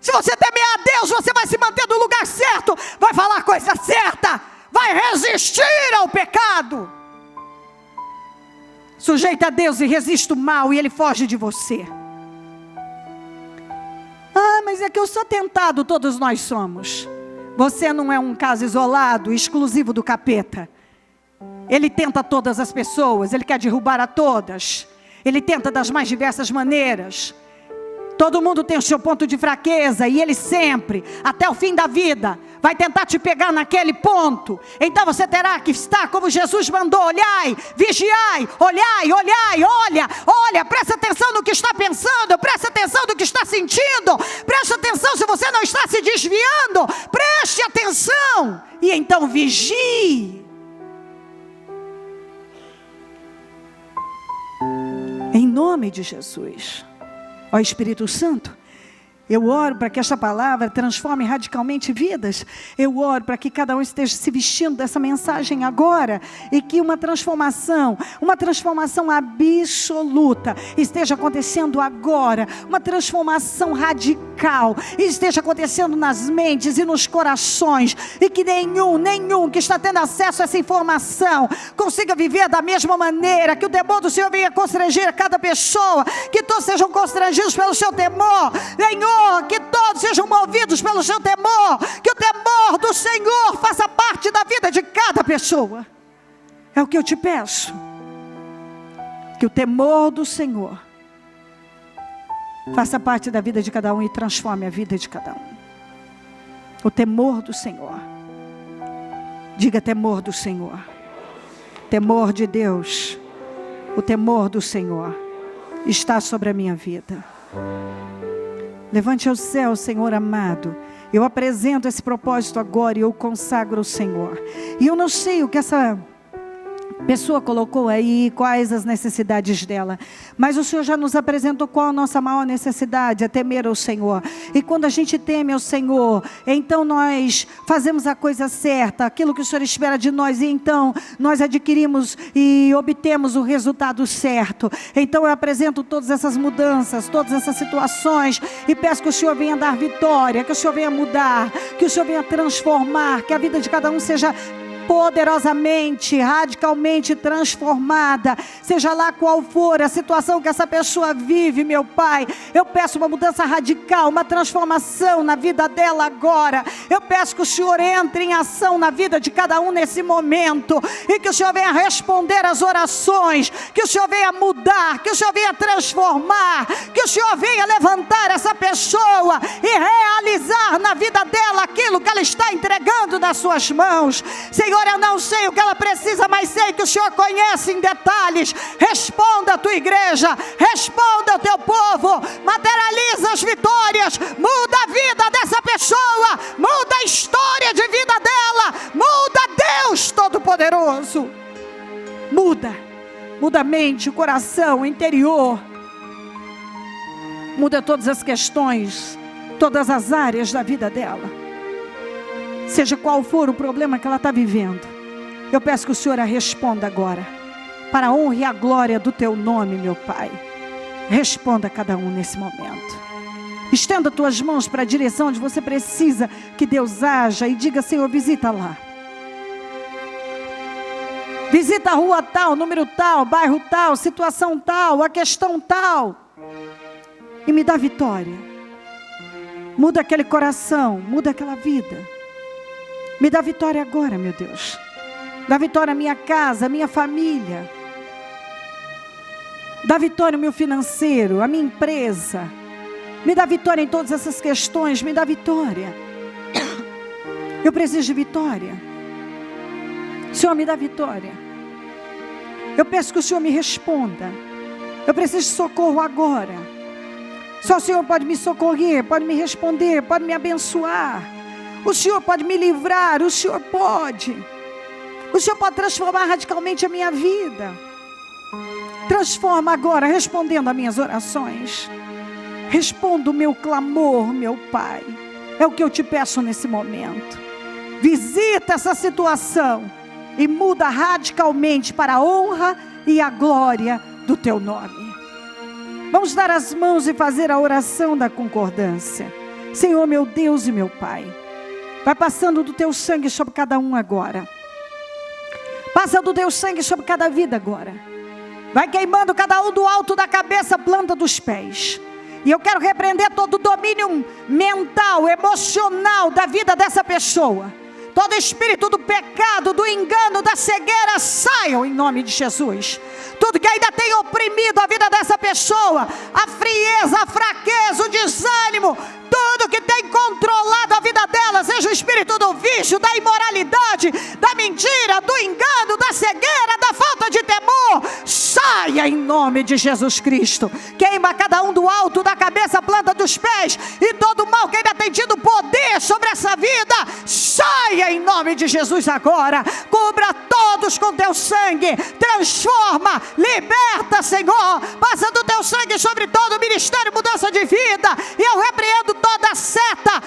Se você temer a Deus, você vai se manter no lugar certo, vai falar a coisa certa, vai resistir ao pecado. Sujeita a Deus e resiste o mal, e Ele foge de você. Ah, mas é que eu sou tentado, todos nós somos. Você não é um caso isolado, exclusivo do capeta. Ele tenta todas as pessoas, ele quer derrubar a todas. Ele tenta das mais diversas maneiras. Todo mundo tem o seu ponto de fraqueza, e ele sempre, até o fim da vida, vai tentar te pegar naquele ponto. Então você terá que estar como Jesus mandou: olhai, vigiai, olhai, olha, presta atenção no que está pensando, presta atenção no que está sentindo, presta atenção se você não está se desviando, preste atenção, e então vigie. Em nome de Jesus. Ó Espírito Santo, eu oro para que esta palavra transforme radicalmente vidas. Eu oro para que cada um esteja se vestindo dessa mensagem agora, e que uma transformação absoluta esteja acontecendo agora. Uma transformação radical esteja acontecendo nas mentes e nos corações, e que nenhum que está tendo acesso a essa informação consiga viver da mesma maneira. Que o temor do Senhor venha constranger a cada pessoa, que todos sejam constrangidos pelo seu temor, Senhor. Que todos sejam movidos pelo seu temor. Que o temor do Senhor faça parte da vida de cada pessoa. É o que eu te peço. Que o temor do Senhor faça parte da vida de cada um e transforme a vida de cada um. O temor do Senhor. Diga: temor do Senhor. Temor de Deus. O temor do Senhor está sobre a minha vida. Levante ao céu, Senhor amado. Eu apresento esse propósito agora e eu consagro o Senhor. E eu não sei o que essa pessoa colocou aí, quais as necessidades dela, mas o Senhor já nos apresentou qual a nossa maior necessidade: é temer ao Senhor. E quando a gente teme ao Senhor, então nós fazemos a coisa certa, aquilo que o Senhor espera de nós, e então nós adquirimos e obtemos o resultado certo. Então eu apresento todas essas mudanças, todas essas situações, e peço que o Senhor venha dar vitória, que o Senhor venha mudar, que o Senhor venha transformar, que a vida de cada um seja poderosamente, radicalmente transformada, seja lá qual for a situação que essa pessoa vive, meu Pai. Eu peço uma mudança radical, uma transformação na vida dela agora. Eu peço que o Senhor entre em ação na vida de cada um nesse momento, e que o Senhor venha responder às orações, que o Senhor venha mudar, que o Senhor venha transformar, que o Senhor venha levantar essa pessoa e realizar na vida dela aquilo que ela está entregando nas suas mãos. Senhor, eu não sei o que ela precisa, mas sei que o Senhor conhece em detalhes. Responda a tua igreja, responda ao teu povo, materializa as vitórias, muda a vida dessa pessoa, muda a história de vida dela, muda, Deus Todo-Poderoso. Muda a mente, o coração, o interior, muda todas as questões, todas as áreas da vida dela. Seja qual for o problema que ela está vivendo, eu peço que o Senhor a responda agora, para a honra e a glória do teu nome, meu Pai. Responda a cada um nesse momento. Estenda tuas mãos para a direção onde você precisa que Deus haja, e diga: Senhor, visita lá. Visita a rua tal, número tal, bairro tal, situação tal, a questão tal, e me dá vitória. Muda aquele coração, muda aquela vida. Me dá vitória agora, meu Deus. Dá vitória à minha casa, à minha família. Dá vitória ao meu financeiro, à minha empresa. Me dá vitória em todas essas questões, me dá vitória. Eu preciso de vitória. Senhor, me dá vitória. Eu peço que o Senhor me responda. Eu preciso de socorro agora. Só o Senhor pode me socorrer, pode me responder, pode me abençoar. O Senhor pode me livrar, o Senhor pode. O Senhor pode transformar radicalmente a minha vida. Transforma agora, respondendo às minhas orações. Responda o meu clamor, meu Pai. É o que eu te peço nesse momento. Visita essa situação e muda radicalmente para a honra e a glória do teu nome. Vamos dar as mãos e fazer a oração da concordância. Senhor, meu Deus e meu Pai, vai passando do teu sangue sobre cada um agora. Passa do teu sangue sobre cada vida agora. Vai queimando cada um do alto da cabeça à planta dos pés. E eu quero repreender todo o domínio mental, emocional da vida dessa pessoa. Todo espírito do pecado, do engano, da cegueira, saiam em nome de Jesus. Tudo que ainda tem oprimido a vida dessa pessoa, a frieza, a fraqueza, o desânimo, tudo que tem controlado a vida dela, seja o espírito do vício, da imoralidade, da mentira, do engano, da cegueira, da falta de temor, saia em nome de Jesus Cristo. Queima cada um do alto da cabeça, planta dos pés, e todo mal que ainda tem tido poder sobre essa vida, saia em nome de Jesus agora. Cubra todos com teu sangue, transforma, liberta, Senhor. Passa do teu sangue sobre todo o ministério, mudança de vida. E eu repreendo toda seta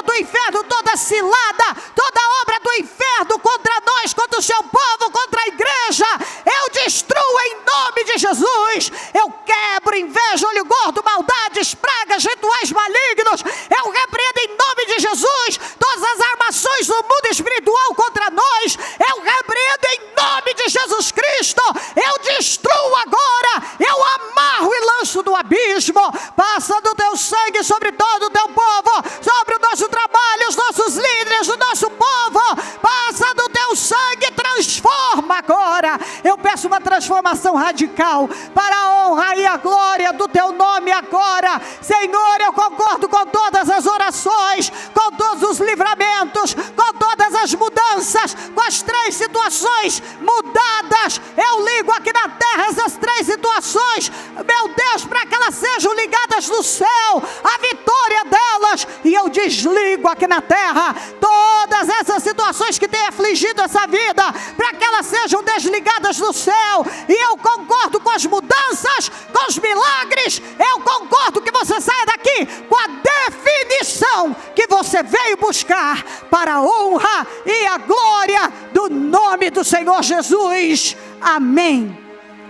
do inferno, toda cilada, toda obra do inferno contra nós, contra o seu povo, contra a igreja. Eu destruo em nome de Jesus. Eu quebro inveja, olho gordo, maldades, pragas, rituais malignos. Eu repreendo em nome de Jesus todas as armações do mundo espiritual contra nós. Eu repreendo em nome de Jesus Cristo. Eu destruo agora. Eu amarro e lanço no abismo. Passa do teu sangue sobre todo o teu povo, sobre o nosso trabalho, os nossos líderes, o nosso povo. Passa do teu sangue, transforma agora. Eu peço uma transformação radical para a honra e a glória do teu nome agora. Senhor, eu concordo com todas as orações, com todos os livramentos, com todas as mudanças, com as 3 situações mudadas. Eu ligo aqui na terra essas 3 situações, meu Deus, para que elas sejam ligadas no céu, a vitória delas. E eu desligo aqui na terra todas essas situações que têm afligido essa vida, para que elas sejam desligadas do céu. E eu concordo com as mudanças, com os milagres. Eu concordo que você saia daqui com a definição que você veio buscar, para a honra e a glória do nome do Senhor Jesus. Amém,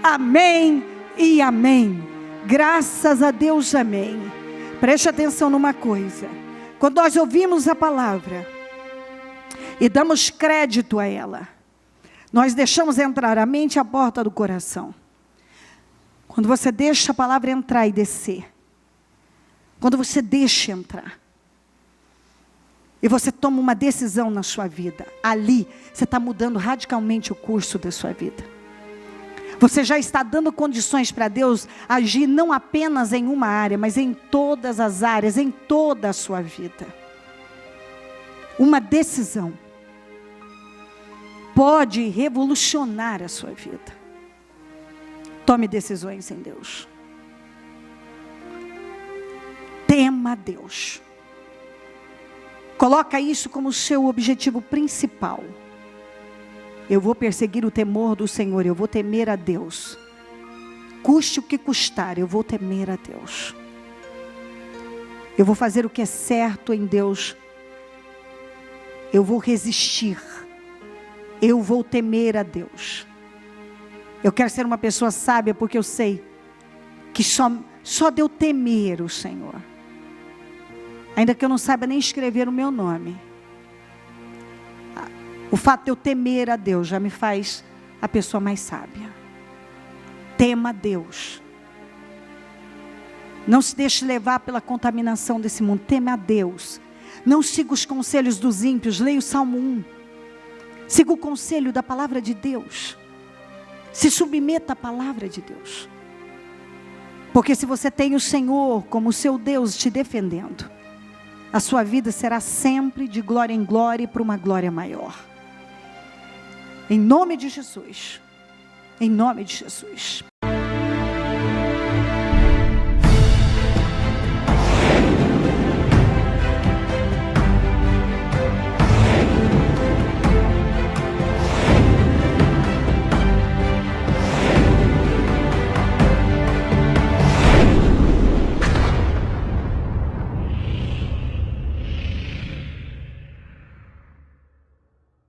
amém e amém. Graças a Deus, amém. Preste atenção numa coisa. Quando nós ouvimos a palavra e damos crédito a ela, nós deixamos entrar a mente e a porta do coração. Quando você deixa a palavra entrar e descer, quando você deixa entrar, e você toma uma decisão na sua vida, ali você está mudando radicalmente o curso da sua vida. Você já está dando condições para Deus agir não apenas em uma área, mas em todas as áreas, em toda a sua vida. Uma decisão pode revolucionar a sua vida. Tome decisões em Deus. Tema Deus. Coloca isso como seu objetivo principal. Eu vou perseguir o temor do Senhor, eu vou temer a Deus. Custe o que custar, eu vou temer a Deus. Eu vou fazer o que é certo em Deus. Eu vou resistir. Eu vou temer a Deus. Eu quero ser uma pessoa sábia, porque eu sei que só de eu temer o Senhor, ainda que eu não saiba nem escrever o meu nome, o fato de eu temer a Deus já me faz a pessoa mais sábia. Tema Deus. Não se deixe levar pela contaminação desse mundo. Teme a Deus. Não siga os conselhos dos ímpios. Leia o Salmo 1. Siga o conselho da palavra de Deus. Se submeta à palavra de Deus. Porque se você tem o Senhor como seu Deus te defendendo, a sua vida será sempre de glória em glória e para uma glória maior. Em nome de Jesus. Em nome de Jesus.